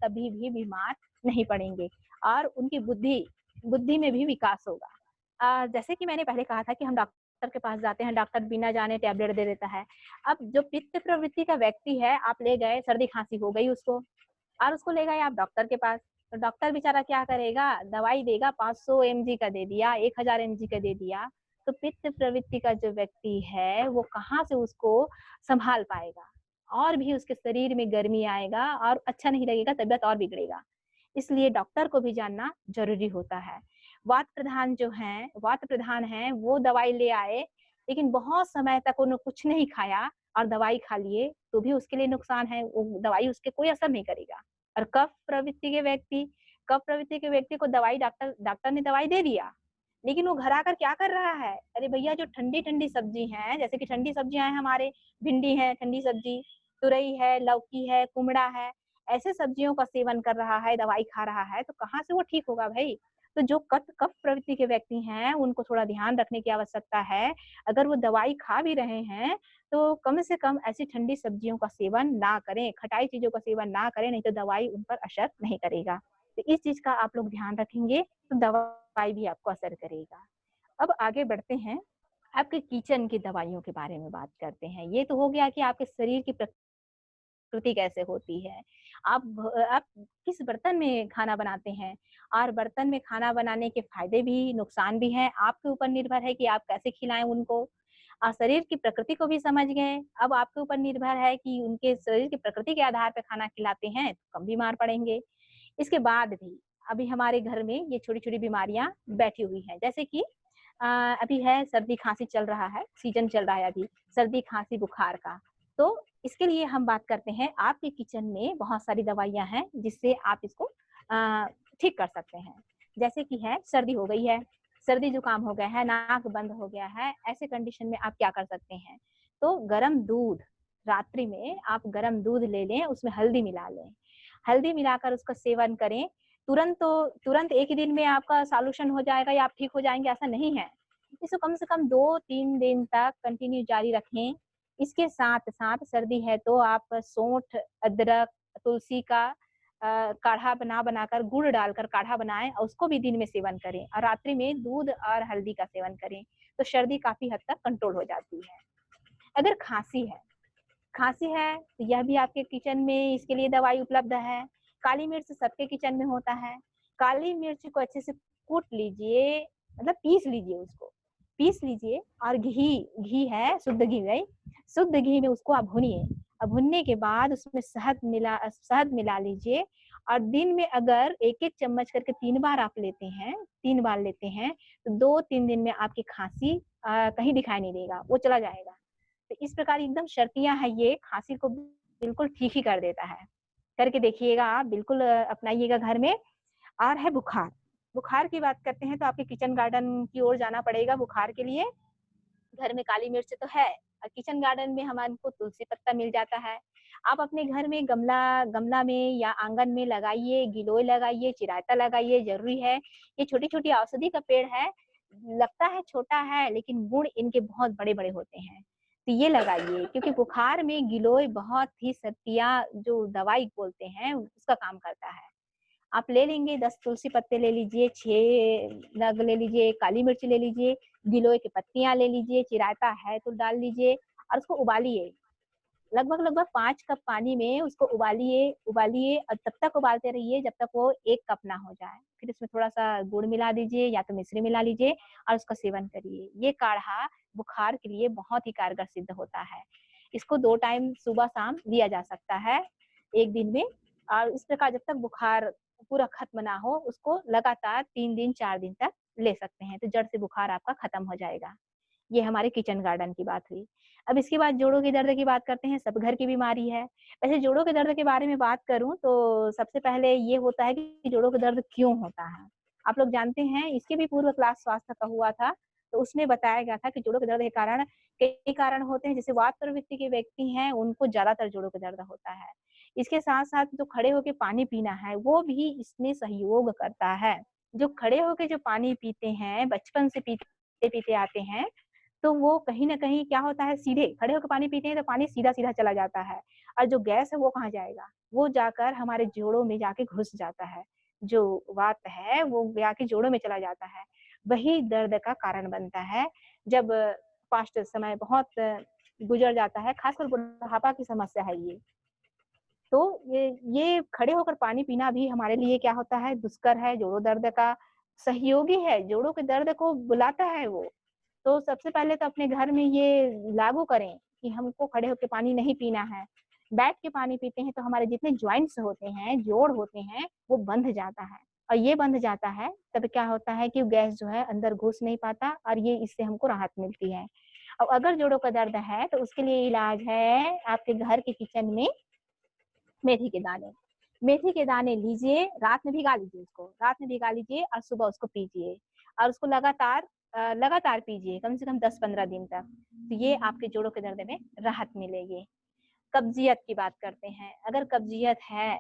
कभी भी बीमार नहीं पड़ेंगे और उनकी बुद्धि बुद्धि में भी विकास होगा। जैसे कि मैंने पहले कहा था कि हम डॉक्टर के पास जाते हैं, डॉक्टर बिना जाने टैबलेट दे देता है। अब जो पित्त प्रवृत्ति का व्यक्ति है, आप ले गए, सर्दी-खाँसी हो गई उसको और उसको ले गए आप डॉक्टर के पास, तो डॉक्टर बेचारा क्या करेगा, दवाई देगा, 500 एमजी का दे दिया, 1000 एमजी का दे दिया, तो पित्त प्रवृत्ति का जो व्यक्ति है, वो कहाँ से उसको सँभाल पाएगा? और भी उसके शरीर में गर्मी आएगा और अच्छा नहीं लगेगा, तबीयत और बिगड़ेगा। इसलिए डॉक्टर को भी जानना ज़रूरी होता है। वात प्रधान हैं, वो दवाई ले आए, लेकिन बहुत समय तक उन्होंने कुछ नहीं खाया और दवाई खा लिए, तो भी उसके लिए नुकसान है, वो दवाई उसके कोई असर नहीं करेगा। और कफ प्रवृत्ति के व्यक्ति को डॉक्टर ने दवाई दे दिया, लेकिन वो घर आकर क्या कर रहा है? अरे भैया, जो ठंडी-ठंडी सब्जी हैं, जैसे कि ठंडी सब्जियाँ हैं हमारे, भिंडी है ठंडी सब्जी, तुरई है, लौकी है, कुमड़ा है, ऐसे सब्जियों का सेवन कर रहा है, दवाई खा रहा है, तो कहाँ से वो ठीक होगा भई? तो जो कफ कफ प्रवृत्ति के व्यक्ति हैं, उनको थोड़ा ध्यान रखने की आवश्यकता है। अगर वो दवाई खा भी रहे हैं, तो कम से कम ऐसी ठंडी सब्जियों का सेवन ना करें, खटाई चीज़ों का सेवन ना करें, नहीं तो दवाई उन पर असर नहीं करेगा। तो इस चीज़ का आप लोग ध्यान रखेंगे, तो दवाई भी आपको असर करेगा। अब आगे बढ़ते हैं, आपके किचन की दवाइयों के बारे में बात करते हैं। ये तो हो गया कि आपके शरीर की प्रकृति कैसे होती है। आप किस बर्तन में खाना बनाते हैं और बर्तन में खाना बनाने के फ़ायदे भी, नुकसान भी हैं, आपके ऊपर निर्भर है कि आप कैसे खिलाएँ उनको। शरीर की प्रकृति को भी समझ गए, अब आपके ऊपर निर्भर है कि उनके शरीर की प्रकृति के आधार पे खाना खिलाते हैं, तो कम बीमार पड़ेंगे। इसके बाद भी अभी हमारे घर में ये छोटी-छोटी बीमारियाँ बैठी हुई हैं, जैसे कि अ, अभी है सर्दी-खाँसी चल रहा है, सीज़न चल रहा है अभी, सर्दी-खाँसी, बुखार का। तो इसके लिए हम बात करते हैं, आपके किचन में बहुत सारी दवाइयाँ हैं, जिससे आप इसको ठीक कर सकते हैं। जैसे कि है, सर्दी हो गई है, सर्दी-जुकाम हो गया है, नाक बंद हो गया है, ऐसे कंडीशन में आप क्या कर सकते हैं? तो गरम दूध, रात्रि में आप गरम दूध ले लें, उसमें हल्दी मिला लें। हल्दी मिलाकर उसका सेवन करें, तुरंत एक ही दिन में आपका सॉल्यूशन हो जाएगा या आप ठीक हो जाएँगे, ऐसा नहीं है। इसको कम से कम 2-3 दिन तक कंटिन्यू जारी रखें। इसके साथ-साथ सर्दी है तो आप सौंठ, अदरक, तुलसी का काढ़ा बनाकर गुड़ डालकर काढ़ा बनाएँ और उसको भी दिन में सेवन करें और रात्रि में दूध और हल्दी का सेवन करें, तो सर्दी काफ़ी हद तक कंट्रोल हो जाती है। अगर खाँसी है तो यह भी आपके किचन में इसके लिए दवाई उपलब्ध है। काली मिर्च सबके किचन में होता है। काली मिर्च को अच्छे से कूट लीजिए, मतलब पीस लीजिए उसको। पीस लीजिए और घी है, शुद्ध घी भई, शुद्ध घी में उसको आप भूनिए। भूनने के बाद उसमें शहद मिला लीजिए और दिन में अगर 1-1 चम्मच करके 3 बार आप लेते हैं, 3 बार लेते हैं, तो 2-3 दिन में आपकी खाँसी कहीं दिखाई नहीं देगा, वो चला जाएगा। तो इस प्रकार एकदम शर्तियाँ है, ये खाँसी को बिल्कुल ठीक ही कर देता है। करके देखिएगा आप, बिल्कुल अपनाइएगा घर में। और है बुखार। बुखार की बात करते हैं तो आपके किचन गार्डन की ओर जाना पड़ेगा बुखार के लिए। घर में काली मिर्च तो है और किचन गार्डन में हमारे को तुलसी पत्ता मिल जाता है। आप अपने घर में गमला गमला में या आंगन में लगाइए, गिलोय लगाइए, चिरायता लगाइए, ज़रूरी है। ये छोटी-छोटी औषधि का पेड़ है, लगता है छोटा है लेकिन गुण इनके बहुत बड़े-बड़े होते हैं। तो ये लगाइए, क्योंकि बुखार में गिलोय बहुत ही शर्तियाँ जो दवाई बोलते हैं उसका काम करता है। आप ले लेंगे, 10 तुलसी पत्ते ले लीजिए, 6 नग ले लीजिए, काली मिर्च ले लीजिए, गिलोय की पत्तियाँ ले लीजिए, चिरायता है तो डाल लीजिए और उसको उबालिए। लगभग 5 कप पानी में उसको उबालिए उबालिए और तब तक उबालते रहिए जब तक वो 1 कप ना हो जाए। फिर उसमें थोड़ा-सा गुड़ मिला दीजिए या तो मिश्री मिला लीजिए और उसका सेवन करिए। ये काढ़ा बुखार के लिए बहुत ही कारगर सिद्ध होता है। इसको 2 टाइम सुबह-शाम लिया जा सकता है 1 दिन में, और इस प्रकार जब तक बुखार पूरा खत्म ना हो, उसको लगातार 3 दिन 4 दिन तक ले सकते हैं, तो जड़ से बुखार आपका खत्म हो जाएगा। ये हमारे किचन गार्डन की बात हुई। अब इसके बाद जोड़ों के दर्द की बात करते हैं, सब घर की बीमारी है। वैसे जोड़ों के दर्द के बारे में बात करूँ तो सबसे पहले ये होता है कि जोड़ों का दर्द क्यों होता है? आप लोग जानते हैं, इसके भी पूर्व क्लास स्वास्थ्य का हुआ था, तो उसमें बताया गया था कि जोड़ों के दर्द के कारण कई कारण होते हैं। जैसे वात प्रवृत्ति के व्यक्ति हैं, उनको ज़्यादातर जोड़ों का दर्द होता है। इसके साथ-साथ जो खड़े होके पानी पीना है, वो भी इसमें सहयोग करता है। जो खड़े होके जो पानी पीते हैं, बचपन से पीते-पीते आते हैं, तो वो कहीं न कहीं क्या होता है, सीधे खड़े होकर पानी पीते हैं तो पानी सीधा-सीधा चला जाता है, और जो गैस है वो कहाँ जाएगा? वो जाकर हमारे जोड़ों में जाके घुस जाता है। जो वात है वो जाके जोड़ों में चला जाता है। वही दर्द का कारण बनता है। जब पास्ट समय बहुत गुज़र जाता है, खासकर बुढ़ापा की समस्या है ये। तो ये खड़े होकर पानी पीना भी हमारे लिए क्या होता है, दुष्कर है, जोड़ों दर्द का सहयोगी है, जोड़ों के दर्द को बुलाता है वो। तो सबसे पहले तो अपने घर में ये लागू करें कि हमको खड़े होके पानी नहीं पीना है। बैठ के पानी पीते हैं तो हमारे जितने जॉइंट्स होते हैं, जोड़ होते हैं, वो बंध जाता है, और ये बंध जाता है तब क्या होता है कि गैस जो है अंदर घुस नहीं पाता, और ये इससे हमको राहत मिलती है। और अगर जोड़ों का दर्द है तो उसके लिए इलाज है आपके घर के किचन में मेथी के दाने। मेथी के दाने लीजिए, रात में भिगा लीजिए उसको, रात में भिगा लीजिए और सुबह उसको पीजिए, और उसको लगातार पीजिए कम से कम 10-15 दिन तक। तो ये आपके जोड़ों के दर्द में राहत मिलेगी। कब्जियत की बात करते हैं, अगर कब्जियत है,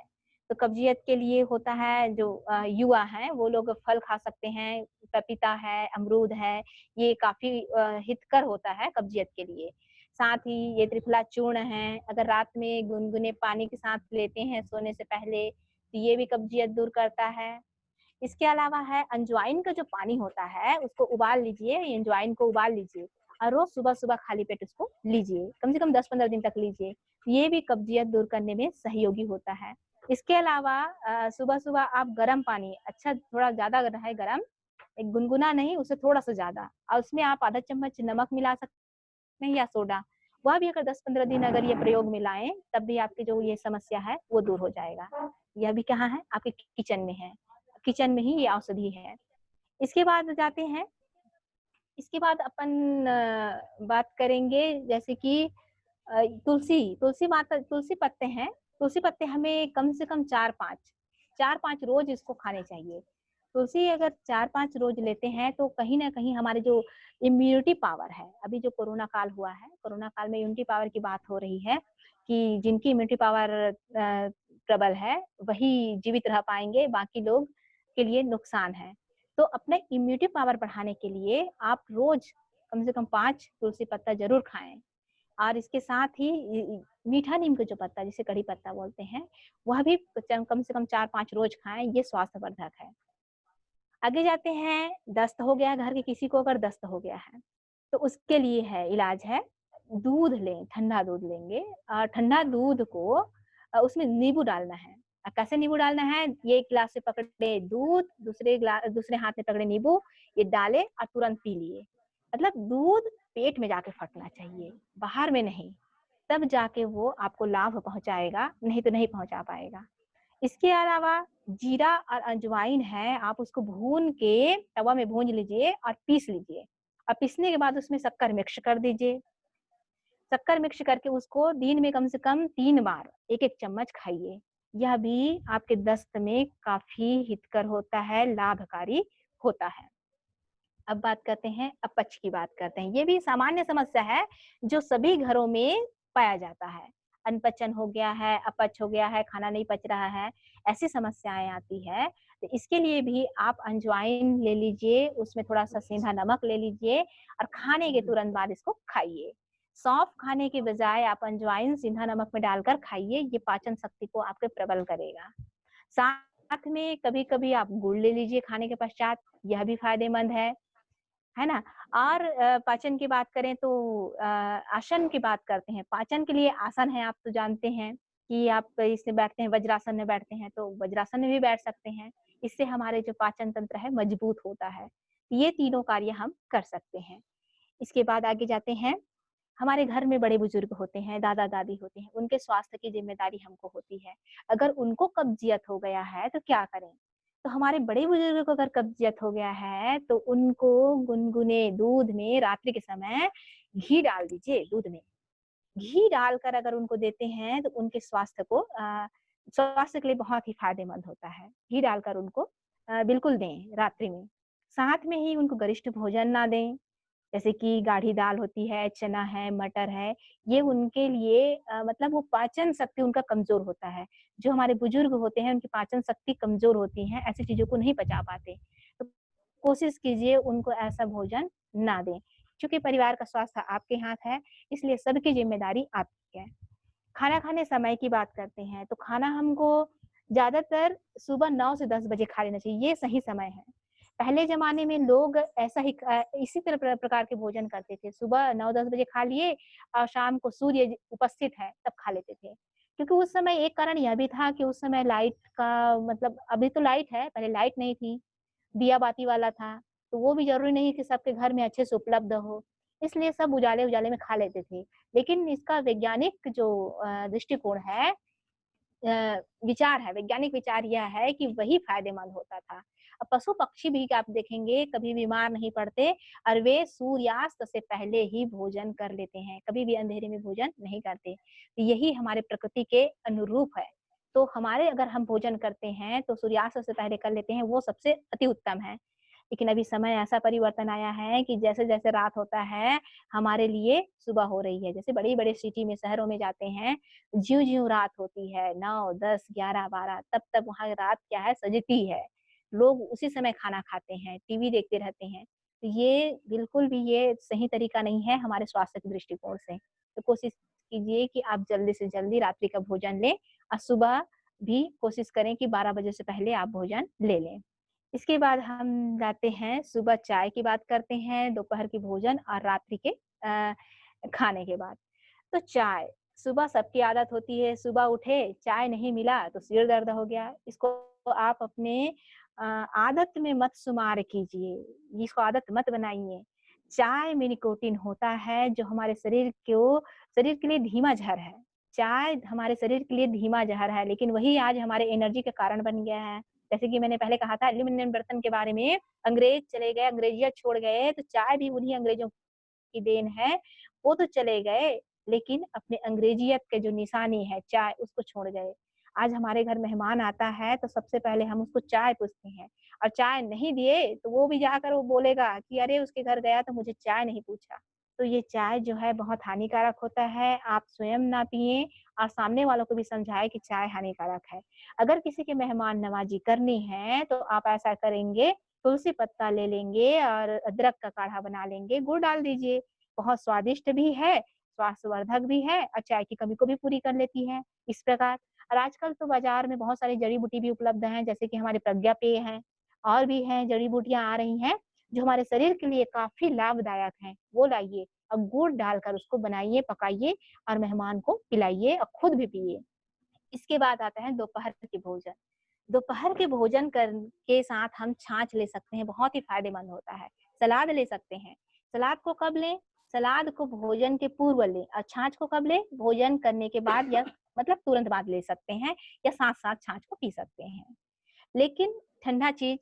तो कब्जियत के लिए होता है जो युवा हैं, वो लोग फल खा सकते हैं, पपीता है, अमरूद है, ये काफ़ी हितकर होता है कब्जियत के लिए। साथ ही ये त्रिफला चूर्ण है, अगर रात में गुनगुने पानी के साथ लेते हैं सोने से पहले, तो ये भी कब्जियत दूर करता है। इसके अलावा है अजवाइन का जो पानी होता है, उसको उबाल लीजिए, अजवाइन को उबाल लीजिए और रोज़ सुबह-सुबह खाली पेट उसको लीजिए, कम से कम 10-15 दिन तक लीजिए। ये भी कब्जियत दूर करने में सहयोगी होता है। इसके अलावा सुबह-सुबह आप गर्म पानी, अच्छा थोड़ा ज़्यादा रहे गरम, एक गुनगुना नहीं, उससे थोड़ा-सा ज़्यादा, और उसमें आप आधा चम्मच नमक मिला सकते हैं या सोडा। वह भी अगर 10-15 दिन अगर ये प्रयोग में लाएँ, तब भी आपकी जो ये समस्या है, वो दूर हो जाएगा। यह भी कहाँ है? आपके किचन में है। किचन में ही ये औषधि है। इसके बाद जाते हैं, इसके बाद अपन बात करेंगे जैसे कि तुलसी पत्ते हैं, तुलसी पत्ते हमें कम से कम 4-5 रोज़ इसको खाने चाहिए। तुलसी अगर 4-5 रोज़ लेते हैं तो कहीं न कहीं हमारे जो इम्यूनिटी पावर है, अभी जो कोरोना काल हुआ है, कोरोना काल में इम्यूनिटी पावर की बात हो रही है कि जिनकी इम्यूनिटी पावर प्रबल है, वही जीवित रह पाएँगे, बाकी लोग के लिए नुकसान है। तो अपने इम्यूनिटी पावर बढ़ाने के लिए आप रोज़ कम से कम 5 तुलसी पत्ता ज़रूर खाएँ। और इसके साथ ही मीठा नीम का जो पत्ता जिसे कड़ी पत्ता बोलते हैं, वह भी कम से कम 4-5 रोज़ खाएँ, ये स्वास्थ्यवर्धक है। आगे जाते हैं, दस्त हो गया, घर के किसी को अगर दस्त हो गया है, तो उसके लिए है इलाज है, दूध लें, ठंडा दूध लेंगे और ठंडा दूध को उसमें नींबू डालना है। कैसे नींबू डालना है? ये 1 गिलास से पकड़े दूध, दूसरे हाथ में पकड़े नींबू, ये डाले और तुरंत पी लिए। मतलब दूध पेट में जाके फटना चाहिए, बाहर में नहीं, तब जाके वो आपको लाभ पहुँचाएगा, नहीं तो नहीं पहुँचा पाएगा। इसके अलावा जीरा और अजवाइन है, आप उसको भून के तवा में भून लीजिए और पीस लीजिए, और पीसने के बाद उसमें शक्कर मिक्स कर दीजिए। शक्कर मिक्स करके उसको दिन में कम से कम 3 बार 1-1 चम्मच खाइए। यह भी आपके दस्त में काफ़ी हितकर होता है, लाभकारी होता है। अब बात करते हैं, अपच की बात करते हैं। ये भी सामान्य समस्या है, जो सभी घरों में पाया जाता है। अनपचन हो गया है, अपच हो गया है, खाना नहीं पच रहा है, ऐसी समस्याएँ आती है। तो इसके लिए भी आप अजवाइन ले लीजिए, उसमें थोड़ा-सा सेंधा नमक ले लीजिए और खाने के तुरंत बाद इसको खाइए। सौंफ खाने के बजाय आप अजवाइन सेंधा नमक में डालकर खाइए, ये पाचन शक्ति को आपके प्रबल करेगा। साथ में कभी-कभी आप गुड़ ले लीजिए खाने के पश्चात, यह भी फ़ायदेमंद है। है ना? और पाचन की बात करें तो आसन की बात करते हैं। पाचन के लिए आसन है, आप तो जानते हैं कि आप इसमें बैठते हैं, वज्रासन में बैठते हैं, तो वज्रासन में भी बैठ सकते हैं। इससे हमारे जो पाचन तंत्र है मजबूत होता है। ये तीनों कार्य हम कर सकते हैं। इसके बाद आगे जाते हैं, हमारे घर में बड़े-बुजुर्ग होते हैं, दादा-दादी होते हैं, उनके स्वास्थ्य की ज़िम्मेदारी हमको होती है। अगर उनको कब्ज़ियत हो गया है तो क्या करें? तो हमारे बड़े-बुजुर्ग को अगर कब्ज़ियत हो गया है तो उनको गुनगुने दूध में रात्रि के समय घी डाल दीजिए दूध में। घी डालकर अगर उनको देते हैं तो उनके स्वास्थ्य के लिए बहुत ही फ़ायदेमंद होता है। घी डालकर उनको बिल्कुल दें रात्रि में। साथ में ही उनको गरिष्ठ भोजन ना दें, जैसे कि गाढ़ी दाल होती है, चना है, मटर है, ये उनके लिए मतलब वो पाचन शक्ति उनका कमज़ोर होता है। जो हमारे बुजुर्ग होते हैं, उनकी पाचन शक्ति कमज़ोर होती है, ऐसी चीज़ों को नहीं पचा पाते। तो कोशिश कीजिए उनको ऐसा भोजन ना दें। चूँकि परिवार का स्वास्थ्य आपके हाथ है, इसलिए सबकी ज़िम्मेदारी आपकी है। खाना खाने समय की बात करते हैं, तो खाना हमको ज़्यादातर सुबह 9 से 10 बजे खा लेना चाहिए, ये सही समय है। पहले ज़माने में लोग ऐसा ही इसी तरह प्रकार के भोजन करते थे। सुबह 9-10 बजे खा लिए और शाम को सूर्य उपस्थित है, तब खा लेते थे। क्योंकि उस समय एक कारण यह भी था कि उस समय लाइट का मतलब अभी तो लाइट है, पहले लाइट नहीं थी। दिया बाती वाला था, तो वो भी ज़रूरी नहीं कि सबके घर में अच्छे से उपलब्ध हो, इसलिए सब उजाले-उजाले में खा लेते थे। लेकिन इसका वैज्ञानिक जो दृष्टिकोण है विचार है, वैज्ञानिक विचार यह है कि वही फ़ायदेमंद होता था। अब पशु-पक्षी भी आप देखेंगे कभी बीमार नहीं पड़ते और वे सूर्यास्त से पहले ही भोजन कर लेते हैं, कभी भी अंधेरे में भोजन नहीं करते। तो यही हमारे प्रकृति के अनुरूप है। तो हमारे अगर हम भोजन करते हैं तो सूर्यास्त से पहले कर लेते हैं, वो सबसे अति उत्तम है। लेकिन अभी समय ऐसा परिवर्तन आया है कि जैसे-जैसे रात होता है, हमारे लिए सुबह हो रही है। जैसे बड़ी-बड़ी सिटी में, शहरों में जाते हैं, ज्यों-ज्यों रात होती है 9, 10, 11, 12 तब-तब वहाँ रात क्या है सजती है। लोग उसी समय खाना खाते हैं, टीवी देखते रहते हैं। तो ये बिल्कुल भी ये सही तरीका नहीं है हमारे स्वास्थ्य के दृष्टिकोण से। तो कोशिश कीजिए कि आप जल्दी से जल्दी रात्रि का भोजन लें और सुबह भी कोशिश करें कि 12 बजे से पहले आप भोजन ले लें। इसके बाद हम जाते हैं सुबह चाय की बात करते हैं, दोपहर की भोजन और रात्रि के खाने के बाद। तो चाय, सुबह सबकी आदत होती है, सुबह उठे, चाय नहीं मिला तो सिर दर्द हो गया। इसको आप अपने आदत में मत शुमार कीजिए, इसको आदत मत बनाइए। चाय में निकोटीन होता है जो हमारे शरीर के लिए धीमा ज़हर है। चाय हमारे शरीर के लिए धीमा ज़हर है, लेकिन वही आज हमारे एनर्जी का कारण बन गया है। जैसे कि मैंने पहले कहा था एल्यूमीनियम बर्तन के बारे में, अंग्रेज चले गए, अंग्रेज़ियत छोड़ गए, तो चाय भी उन्हीं अंग्रेज़ों की देन है। वो तो चले गए, लेकिन अपने अंग्रेज़ियत के जो निशानी है चाय, उसको छोड़ गए। आज हमारे घर मेहमान आता है, तो सबसे पहले हम उसको चाय पूछते हैं और चाय नहीं दिए, तो वो भी जाकर वो बोलेगा कि अरे! उसके घर गया तो मुझे चाय नहीं पूछा। तो ये चाय जो है बहुत हानिकारक होता है, आप स्वयं ना पिएँ और सामने वालों को भी समझाएँ कि चाय हानिकारक है। अगर किसी की मेहमान नवाज़ी करनी है, तो आप ऐसा करेंगे, तुलसी पत्ता ले लेंगे और अदरक का काढ़ा बना लेंगे, गुड़ डाल दीजिए। बहुत स्वादिष्ट भी है, स्वास्थ्यवर्धक भी है और चाय की कमी को भी पूरी कर लेती है, इस प्रकार। और आजकल तो बाज़ार में बहुत सारी जड़ी-बूटी भी उपलब्ध हैं, जैसे कि हमारे प्रज्ञा पेय हैं और भी हैं, जड़ी-बूटियाँ आ रही हैं, जो हमारे शरीर के लिए काफ़ी लाभदायक हैं, वो लाइए और गुड़ डालकर उसको बनाइए, पकाइए और मेहमान को पिलाइए और खुद भी पिइए। इसके बाद आता है दोपहर के भोजन। दोपहर के भोजन के साथ हम छाछ ले सकते हैं, बहुत ही फ़ायदेमंद होता है। सलाद ले सकते हैं। सलाद को कब लें? सलाद को भोजन के पूर्व लें और छाछ को कब लें? भोजन करने के बाद या मतलब तुरंत बाद ले सकते हैं या साथ-साथ छाछ को पी सकते हैं। लेकिन ठंडा चीज़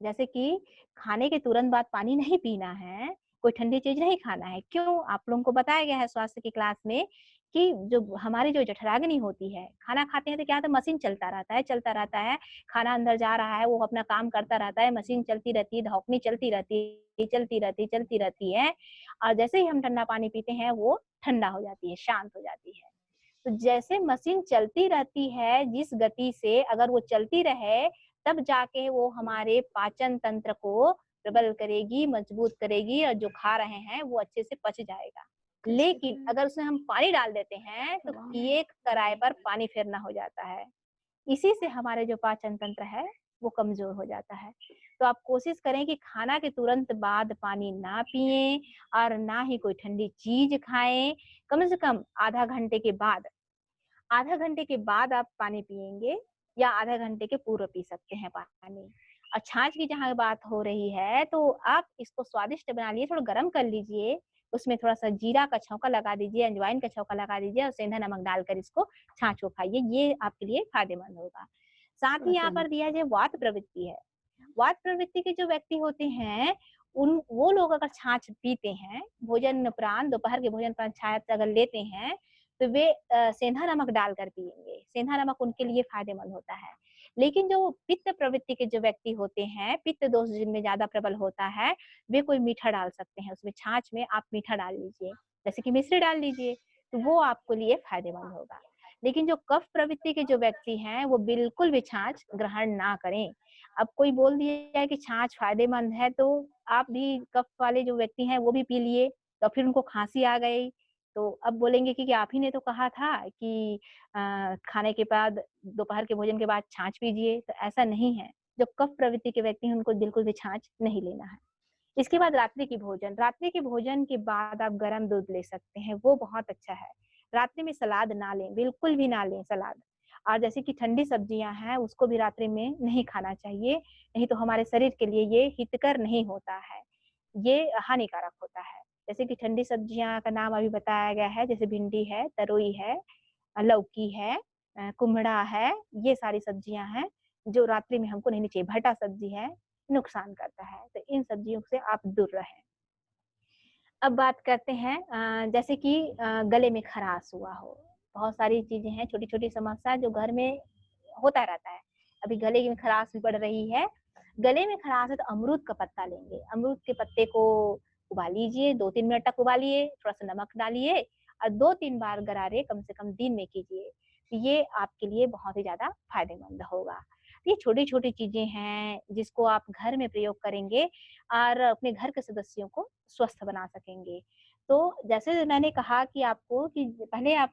जैसे कि खाने के तुरंत बाद पानी नहीं पीना है, कोई ठंडी चीज़ नहीं खाना है। क्यों? आप लोगों को बताया गया है स्वास्थ्य की क्लास में कि जो हमारी जो जठराग्नि होती है, खाना खाते हैं तो क्या होता है मशीन चलता रहता है, खाना अंदर जा रहा है, वो अपना काम करता रहता है, मशीन चलती रहती है, धौंकनी चलती रहती है और जैसे ही हम ठंडा पानी पीते हैं, वो ठंडा हो जाती है, शांत हो जाती है। तो जैसे मशीन चलती रहती है, जिस गति से अगर वो चलती रहे, तब जाके वो हमारे पाचन तंत्र को प्रबल करेगी, मजबूत करेगी और जो खा रहे हैं, वो अच्छे से पच जाएगा। लेकिन अगर उसमें हम पानी डाल देते हैं, तो एक कराए पर पानी फेरना हो जाता है। इसी से हमारे जो पाचन तंत्र है, वो कमज़ोर हो जाता है। तो आप कोशिश करें कि खाना के तुरंत बाद पानी ना पिएं और ना ही कोई ठंडी चीज खाएं। कम से कम आधा घंटे के बाद आप पानी पिएंगे या आधा घंटे के पूर्व पी सकते हैं पानी। और छाछ की जहाँ बात हो रही है तो आप इसको स्वादिष्ट बना लिए, थोड़ा गर्म कर लीजिए, उसमें थोड़ा सा जीरा का छौंका लगा दीजिए, अजवाइन का छौंका लगा दीजिए और सेंधा नमक डालकर इसको छाछ को खाइए, ये आपके लिए फायदेमंद होगा। साथ ही यहाँ ऐसे पर दिया जाए वात प्रवृत्ति है। वात प्रवृत्ति के जो व्यक्ति होते हैं उन वो लोग अगर छाछ पीते हैं भोजन उपरांत, दोपहर के भोजन उपरांत छाछ अगर लेते हैं तो वे सेंधा नमक डालकर पिएंगे। सेंधा नमक उनके लिए फायदेमंद होता है। लेकिन जो पित्त प्रवृत्ति के जो व्यक्ति होते हैं, पित्त दोष जिनमें ज्यादा प्रबल होता है, वे कोई मीठा डाल सकते हैं उसमें, छाछ में आप मीठा डाल लीजिए, जैसे कि मिश्री डाल लीजिए, तो वो आपके लिए फायदेमंद होगा। लेकिन जो कफ प्रवृत्ति के जो व्यक्ति हैं वो बिल्कुल भी छाछ ग्रहण ना करें। अब कोई बोल दिया है कि छाछ फायदेमंद है तो आप भी कफ वाले जो व्यक्ति हैं वो भी पी लिए, तो फिर उनको खांसी आ गई, तो अब बोलेंगे कि आप ही ने तो कहा था कि खाने के बाद, दोपहर के भोजन के बाद छाछ पीजिए, तो ऐसा नहीं है। जो कफ प्रवृत्ति के व्यक्ति हैं उनको बिल्कुल भी छाछ नहीं लेना है। इसके बाद रात्रि के भोजन के बाद आप गर्म दूध ले सकते हैं, वो बहुत अच्छा है। रात्रि में सलाद ना लें, बिल्कुल भी ना लें सलाद। और जैसे कि ठंडी सब्जियां हैं उसको भी रात्रि में नहीं खाना चाहिए, नहीं तो हमारे शरीर के लिए ये हितकर नहीं होता है, ये हानिकारक होता है। जैसे कि ठंडी सब्जियां का नाम अभी बताया गया है, जैसे भिंडी है, तरोई है, लौकी है, कुम्हड़ा है, ये सारी सब्जियां हैं जो रात्रि में हमको नहीं चाहिए। भटा सब्जी है, नुकसान करता है, तो इन सब्जियों से आप दूर रहें। अब बात करते हैं जैसे कि गले में खराश हुआ हो, बहुत सारी चीजें हैं, छोटी छोटी समस्या जो घर में होता रहता है। अभी गले में खराश भी पड़ रही है, गले में खराश है तो अमरूद का पत्ता लेंगे, अमरूद के पत्ते को उबालिए, 2-3 मिनट तक उबालिए, थोड़ा सा नमक डालिए और 2-3 बार गरारे कम से कम दिन में कीजिए, ये आपके लिए बहुत ही ज्यादा फायदेमंद होगा। ये छोटी छोटी चीजें हैं जिसको आप घर में प्रयोग करेंगे और अपने घर के सदस्यों को स्वस्थ बना सकेंगे। तो जैसे मैंने कहा कि आपको कि पहले आप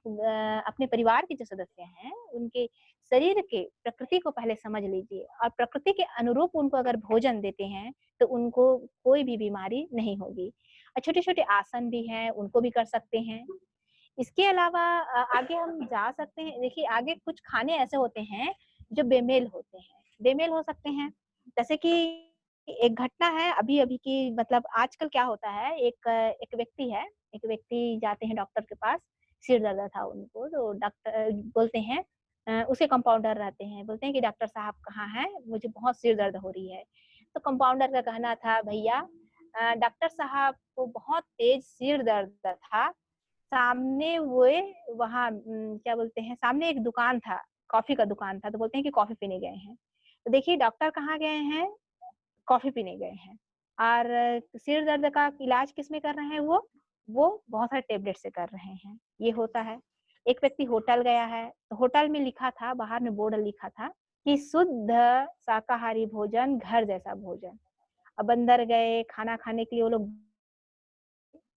अपने परिवार के जो सदस्य हैं उनके शरीर के प्रकृति को पहले समझ लीजिए और प्रकृति के अनुरूप उनको अगर भोजन देते हैं तो उनको कोई भी बीमारी नहीं होगी। और छोटे छोटे आसन भी हैं उनको भी कर सकते हैं। इसके अलावा आगे हम जा सकते हैं। देखिए आगे कुछ खाने ऐसे होते हैं जो बेमेल होते हैं, बेमेल हो सकते हैं। जैसे कि एक घटना है अभी अभी की, मतलब आजकल क्या होता है, एक व्यक्ति जाते हैं डॉक्टर के पास, सिर दर्द था उनको, तो डॉक्टर बोलते हैं उसके कंपाउंडर रहते हैं, बोलते हैं कि डॉक्टर साहब कहाँ हैं, मुझे बहुत सिर दर्द हो रही है। तो कंपाउंडर का कहना था, भैया डॉक्टर साहब को बहुत तेज सिर दर्द था, सामने वो वहाँ क्या बोलते हैं, सामने एक दुकान था, कॉफी का दुकान था, तो बोलते हैं कि कॉफी पीने गए हैं। तो देखिए डॉक्टर कहाँ गए हैं, कॉफी पीने गए हैं। और सिर दर्द का इलाज किसमें कर रहे हैं, वो बहुत सारे टेबलेट से कर रहे हैं, ये होता है। एक व्यक्ति होटल गया है, तो होटल में लिखा था, बाहर में बोर्ड लिखा था कि शुद्ध शाकाहारी भोजन, घर जैसा भोजन। अब अंदर गए खाना खाने के लिए, वो लोग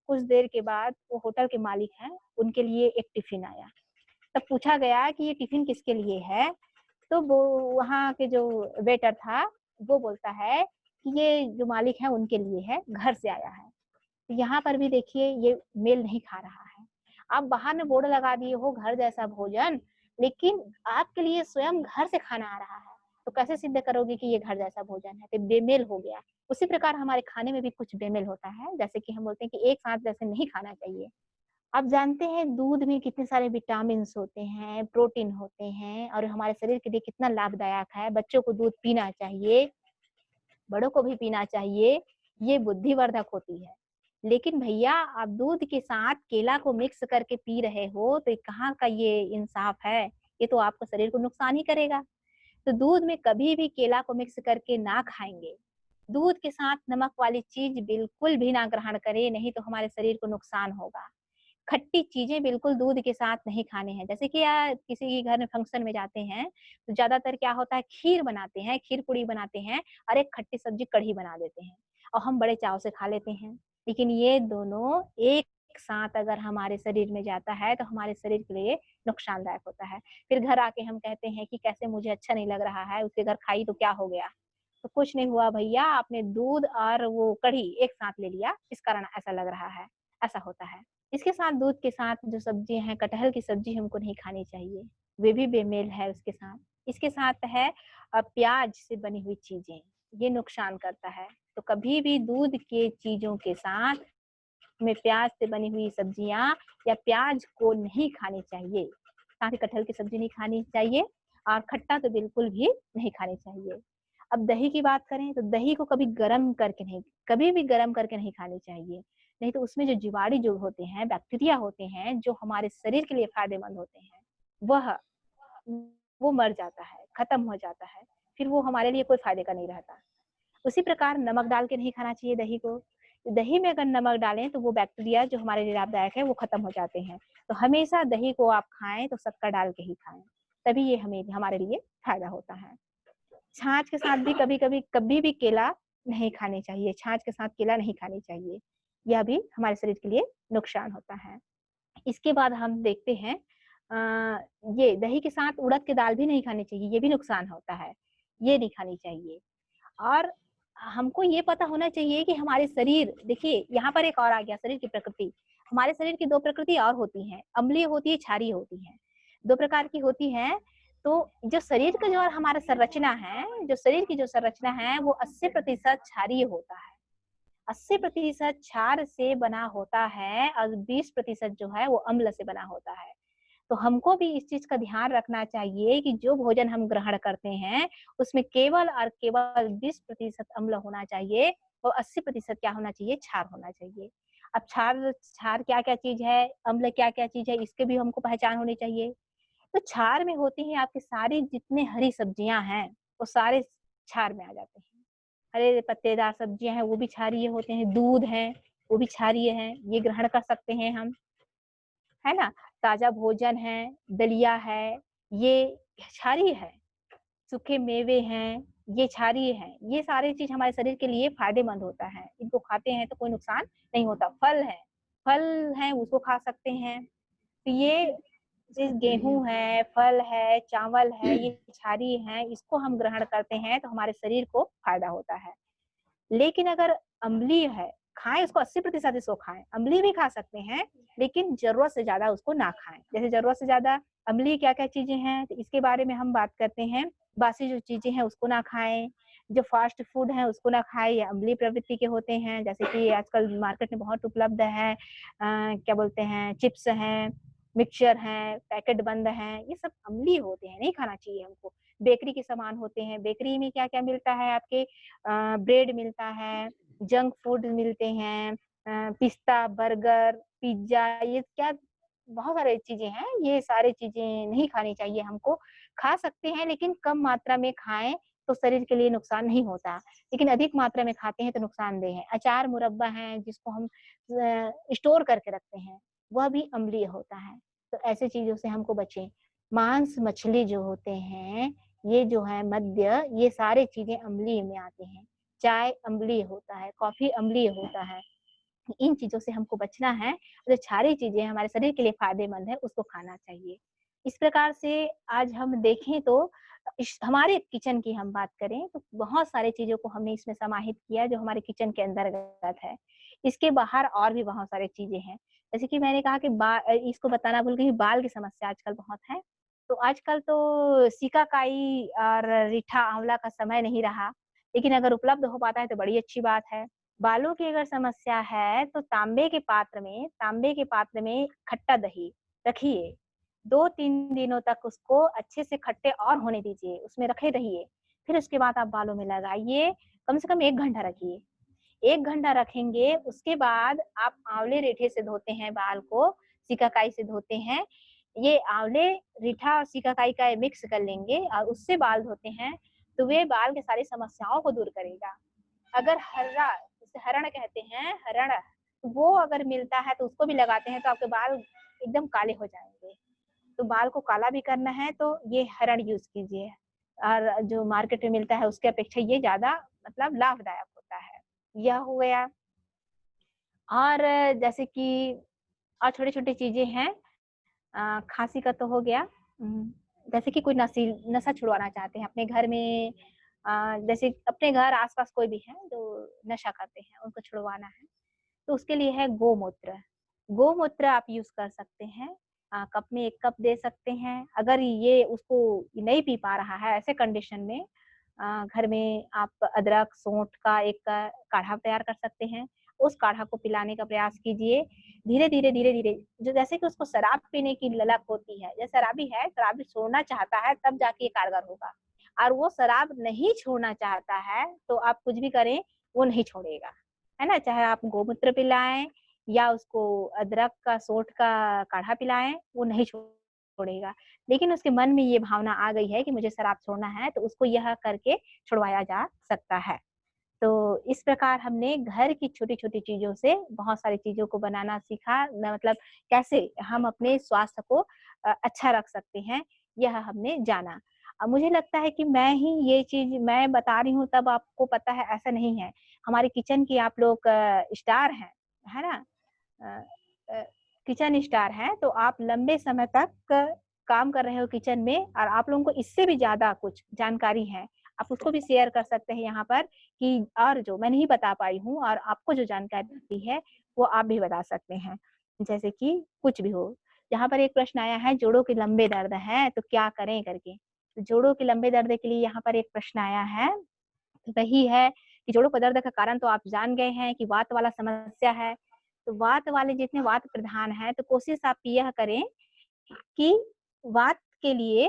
कुछ देर के बाद वो होटल के मालिक हैं, उनके लिए एक टिफिन आया। तब पूछा गया कि ये टिफिन किसके लिए है, तो वो वहाँ के जो वेटर था वो बोलता है कि ये जो मालिक है उनके लिए है, घर से आया है। तो यहाँ पर भी देखिए ये मेल नहीं खा रहा है। आप बाहर में बोर्ड लगा दिए हो घर जैसा भोजन, लेकिन आपके लिए स्वयं घर से खाना आ रहा है, तो कैसे सिद्ध करोगे कि ये घर जैसा भोजन है, तो बेमेल हो गया। उसी प्रकार हमारे खाने में भी कुछ बेमेल होता है, जैसे कि हम बोलते हैं कि एक साथ जैसे नहीं खाना चाहिए। आप जानते हैं दूध में कितने सारे विटामिन होते हैं, प्रोटीन होते हैं और हमारे शरीर के लिए कितना लाभदायक है। बच्चों को दूध पीना चाहिए, बड़ों को भी पीना चाहिए, ये बुद्धिवर्धक होती है। लेकिन भैया आप दूध के साथ केला को मिक्स करके पी रहे हो, तो कहाँ का ये इंसाफ है, ये तो आपको शरीर को नुकसान ही करेगा। तो दूध में कभी भी केला को मिक्स करके ना खाएंगे। दूध के साथ नमक वाली चीज बिल्कुल भी ना ग्रहण करें, नहीं तो हमारे शरीर को नुकसान होगा। खट्टी चीजें बिल्कुल दूध के साथ नहीं खाने हैं। जैसे कि किसी के घर में फंक्शन में जाते हैं तो ज्यादातर क्या होता है, खीर बनाते हैं, खीर पूड़ी बनाते हैं और एक खट्टी सब्जी कढ़ी बना देते हैं और हम बड़े चाव से खा लेते हैं। लेकिन ये दोनों एक साथ अगर हमारे शरीर में जाता है तो हमारे शरीर के लिए नुकसानदायक होता है। फिर घर आके हम कहते हैं कि कैसे मुझे अच्छा नहीं लग रहा है, उसके घर खाई तो क्या हो गया। तो कुछ नहीं हुआ भैया, आपने दूध और वो कढ़ी एक साथ ले लिया, इस कारण ऐसा लग रहा है, ऐसा होता है। इसके साथ दूध के साथ जो सब्जी है, कटहल की सब्जी हमको नहीं खानी चाहिए, वे भी बेमेल है उसके साथ। इसके साथ है प्याज से बनी हुई चीजें, ये नुकसान करता है। तो कभी भी दूध के चीजों के साथ में प्याज से बनी हुई सब्जियां या प्याज को नहीं खानी चाहिए। साथ ही कटहल की सब्जी नहीं खानी चाहिए और खट्टा तो बिल्कुल भी नहीं खानी चाहिए। अब दही की बात करें तो दही को कभी भी गर्म करके नहीं खानी चाहिए। नहीं तो उसमें जो जीवाणु जो होते हैं, बैक्टीरिया होते हैं, जो हमारे शरीर के लिए फायदेमंद होते हैं, वह वो मर जाता है, खत्म हो जाता है, फिर वो हमारे लिए कोई फायदे का नहीं रहता। उसी प्रकार नमक डाल के नहीं खाना चाहिए दही को। दही में अगर नमक डालें तो वो बैक्टीरिया जो हमारे लिए लाभदायक है वो खत्म हो जाते हैं। तो हमेशा दही को आप खाएं तो शक्कर डाल के ही खाएं, तभी ये हमें हमारे लिए फायदा होता है। छाछ के साथ भी कभी भी केला नहीं खाने चाहिए, छाछ के साथ केला नहीं खानी चाहिए, यह भी हमारे शरीर के लिए नुकसान होता है। इसके बाद हम देखते हैं ये दही के साथ उड़द की दाल भी नहीं खानी चाहिए, ये भी नुकसान होता है, ये नहीं खानी चाहिए। और हमको ये पता होना चाहिए कि हमारे शरीर, देखिए यहाँ पर एक और आ गया शरीर की प्रकृति। हमारे शरीर की दो प्रकृति और होती हैं, अम्लीय होती है, क्षारीय होती है, दो प्रकार की होती है। तो जो शरीर का जो हमारा संरचना है, जो शरीर की जो संरचना है वो 80% क्षारीय होता है, 80% क्षार से बना होता है और 20% जो है वो अम्ल से बना होता है। तो हमको भी इस चीज का ध्यान रखना चाहिए कि जो भोजन हम ग्रहण करते हैं उसमें केवल और केवल 20% अम्ल होना चाहिए और 80% क्या होना चाहिए, क्षार होना चाहिए। अब क्षार क्षार क्या क्या चीज है, अम्ल क्या क्या चीज है, इसके भी हमको पहचान होनी चाहिए। तो क्षार में होती है आपकी सारी जितने हरी सब्जियां हैं वो सारे क्षार में आ जाते हैं। हरे पत्तेदार सब्जियां हैं वो भी क्षारीय होते हैं, दूध है वो भी क्षारीय है, ये ग्रहण कर सकते हैं हम, है ना। ताजा भोजन है, दलिया है, ये क्षारीय है। सूखे मेवे हैं, ये क्षारीय है। ये सारी चीज हमारे शरीर के लिए फायदेमंद होता है, इनको खाते हैं तो कोई नुकसान नहीं होता। फल है उसको खा सकते हैं। तो ये जिस गेहूं है, फल है, चावल है, ये क्षारीय है, इसको हम ग्रहण करते हैं तो हमारे शरीर को फायदा होता है। लेकिन अगर अम्लीय है, खाएं उसको 80% इसको खाएं, अम्लीय भी खा सकते हैं लेकिन जरूरत से ज्यादा उसको ना खाएं। जैसे जरूरत से ज्यादा अम्लीय क्या क्या चीजें हैं तो इसके बारे में हम बात करते हैं। बासी जो चीजें हैं उसको ना खाएं, जो फास्ट फूड है उसको ना खाएं, ये अम्लीय प्रवृत्ति के होते हैं। जैसे कि आजकल मार्केट में बहुत उपलब्ध है क्या बोलते हैं, चिप्स हैं, मिक्सचर हैं, पैकेट बंद हैं, ये सब अम्लीय होते हैं, नहीं खाना चाहिए हमको। बेकरी के सामान होते हैं, बेकरी में क्या क्या मिलता है आपके, ब्रेड मिलता है, जंक फूड मिलते हैं, पिस्ता, बर्गर, पिज्जा, ये क्या बहुत सारी चीजें हैं, ये सारी चीजें नहीं खानी चाहिए हमको। खा सकते हैं लेकिन कम मात्रा में खाएं तो शरीर के लिए नुकसान नहीं होता, लेकिन अधिक मात्रा में खाते हैं तो नुकसानदेह है। अचार मुरब्बा है जिसको हम स्टोर करके रखते हैं, वह भी अम्लीय होता है। तो ऐसे चीजों से हमको बचें। मांस मछली जो होते हैं, ये जो है मद्य, ये सारे चीजें अम्लीय में आते हैं। चाय अम्लीय होता है, कॉफी अम्लीय होता है, इन चीजों से हमको बचना है। जो सारी चीजें हमारे शरीर के लिए फायदेमंद है उसको खाना चाहिए। इस प्रकार से आज हम देखें तो हमारे किचन की हम बात करें तो बहुत सारी चीजों को हमने इसमें समाहित किया जो हमारे किचन के अंतर्गत है। इसके बाहर और भी बहुत सारी चीजें हैं। जैसे कि मैंने कहा कि इसको बताना भूल गई, बाल की समस्या आजकल बहुत है। तो आजकल तो सिकाकाई और रीठा आंवला का समय नहीं रहा, लेकिन अगर उपलब्ध हो पाता है तो बड़ी अच्छी बात है। बालों की अगर समस्या है तो तांबे के पात्र में खट्टा दही रखिए, 2-3 दिनों तक उसको अच्छे से खट्टे और होने दीजिए, उसमें रखे रहिए। फिर उसके बाद आप बालों में लगाइए, कम से कम 1 घंटा रखिए। 1 घंटा रखेंगे, उसके बाद आप आंवले रीठे से धोते हैं बाल को, सिकाकाई से धोते हैं, ये आंवले रीठा और सिकाकाई का मिक्स कर लेंगे और उससे बाल धोते हैं तो वे बाल की सारी समस्याओं को दूर करेगा। अगर हर्रा, जिसे हरण कहते हैं, हरण, वो अगर मिलता है तो उसको भी लगाते हैं तो आपके बाल एकदम काले हो जाएंगे। तो बाल को काला भी करना है तो ये हरण यूज कीजिए, और जो मार्केट में मिलता है उसके अपेक्षा ये ज्यादा मतलब लाभदायक होता है। यह हो गया। और जैसे कि और छोटी छोटी चीजें हैं, खांसी का तो हो गया। जैसे कि कोई नशा छुड़वाना चाहते हैं अपने घर में, जैसे अपने घर आस-पास कोई भी है जो नशा करते हैं, उनको छुड़वाना है, तो उसके लिए है गोमूत्र। गोमूत्र आप यूज़ कर सकते हैं। कप में 1 कप दे सकते हैं। अगर ये उसको नहीं पी पा रहा है ऐसे कंडीशन में घर में आप अदरक, सौंठ का एक काढ़ा तैयार कर सकते हैं। उस काढ़ा को पिलाने का प्रयास कीजिए। धीरे-धीरे, धीरे-धीरे जो जैसे कि उसको शराब पीने की ललक होती है, जैसे शराबी है, शराबी छोड़ना चाहता है तब जाके ये कारगर होगा। और वो शराब नहीं छोड़ना चाहता है, तो आप कुछ भी करें, वो नहीं छोड़ेगा। है ना? चाहे आप गोमूत्र पिलाएँ या उसको अदरक का, सोंठ का काढ़ा पिलाएँ, वो नहीं छोड़ेगा। लेकिन उसके मन में ये भावना आ गई है कि मुझे शराब छोड़ना है, तो उसको यह करके छुड़वाया जा सकता है। तो इस प्रकार हमने घर की छोटी-छोटी चीज़ों से बहुत सारी चीज़ों को बनाना सीखा न मतलब कैसे हम अपने स्वास्थ्य को अच्छा रख सकते हैं, यह हमने जाना। मुझे लगता है कि मैं ही ये चीज़ मैं बता रही हूँ तब आपको पता है, ऐसा नहीं है। हमारे किचन की आप लोग स्टार हैं, है ना? अ अ, किचन स्टार हैं, तो आप लंबे समय तक काम कर रहे हो किचन में और आप लोगों को इससे भी ज़्यादा कुछ जानकारी है। आप उसको भी शेयर कर सकते हैं यहाँ पर कि और जो मैं नहीं बता पाई हूँ और आपको जो जानकारी है, वो आप भी बता सकते हैं। जैसे कि कुछ भी हो। यहाँ पर एक प्रश्न आया है, जोड़ों के लंबे दर्द हैं, तो क्या करें करके? तो जोड़ों के लंबे दर्द के लिए यहाँ पर एक प्रश्न आया है, वही है कि जोड़ों का दर्द का कारण तो आप जान गए हैं कि वात वाला समस्या है। तो वात वाले जितने वात प्रधान हैं, तो कोशिश आप यह करें कि वात के लिए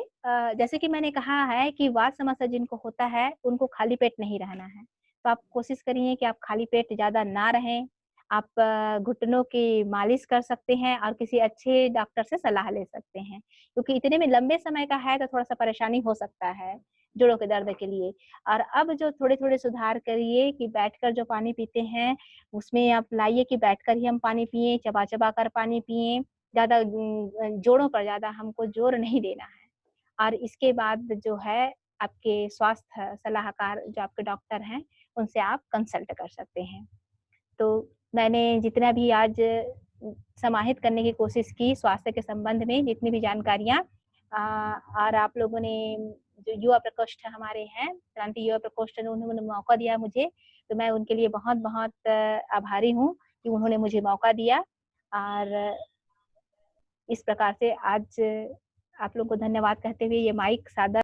जैसे कि मैंने कहा है कि वात समस्या जिनको होता है, उनको खाली पेट नहीं रहना है। तो आप कोशिश करिए कि आप खाली पेट ज़्यादा ना रहें। आप घुटनों की मालिश कर सकते हैं और किसी अच्छे डॉक्टर से सलाह ले सकते हैं। क्योंकि इतने में लंबे समय का है तो थोड़ा-सा परेशानी हो सकता है, जोड़ों के दर्द के लिए। और अब जो थोड़े-थोड़े सुधार करिए कि बैठकर जो पानी पीते हैं, उसमें आप लाइए कि बैठकर ही हम पानी पिएँ, चबा-चबा कर पानी पिएँ। ज़्यादा जोड़ों पर ज़्यादा हमको ज़ोर नहीं देना है। और इसके बाद जो है आपके स्वास्थ्य सलाहकार जो आपके डॉक्टर हैं, उनसे आप कंसल्ट कर सकते हैं। तो मैंने जितना भी आज समाहित करने की कोशिश की स्वास्थ्य के संबंध में जितनी भी जानकारियाँ और आप लोगों ने जो युवा प्रकोष्ठ हमारे हैं, क्रांति युवा प्रकोष्ठ ने उन्होंने मौका दिया मुझे, तो मैं उनके लिए बहुत-बहुत आभारी हूँ कि उन्होंने मुझे मौका दिया और इस प्रकार से आज आप लोगों को धन्यवाद कहते हुए ये माइक सादर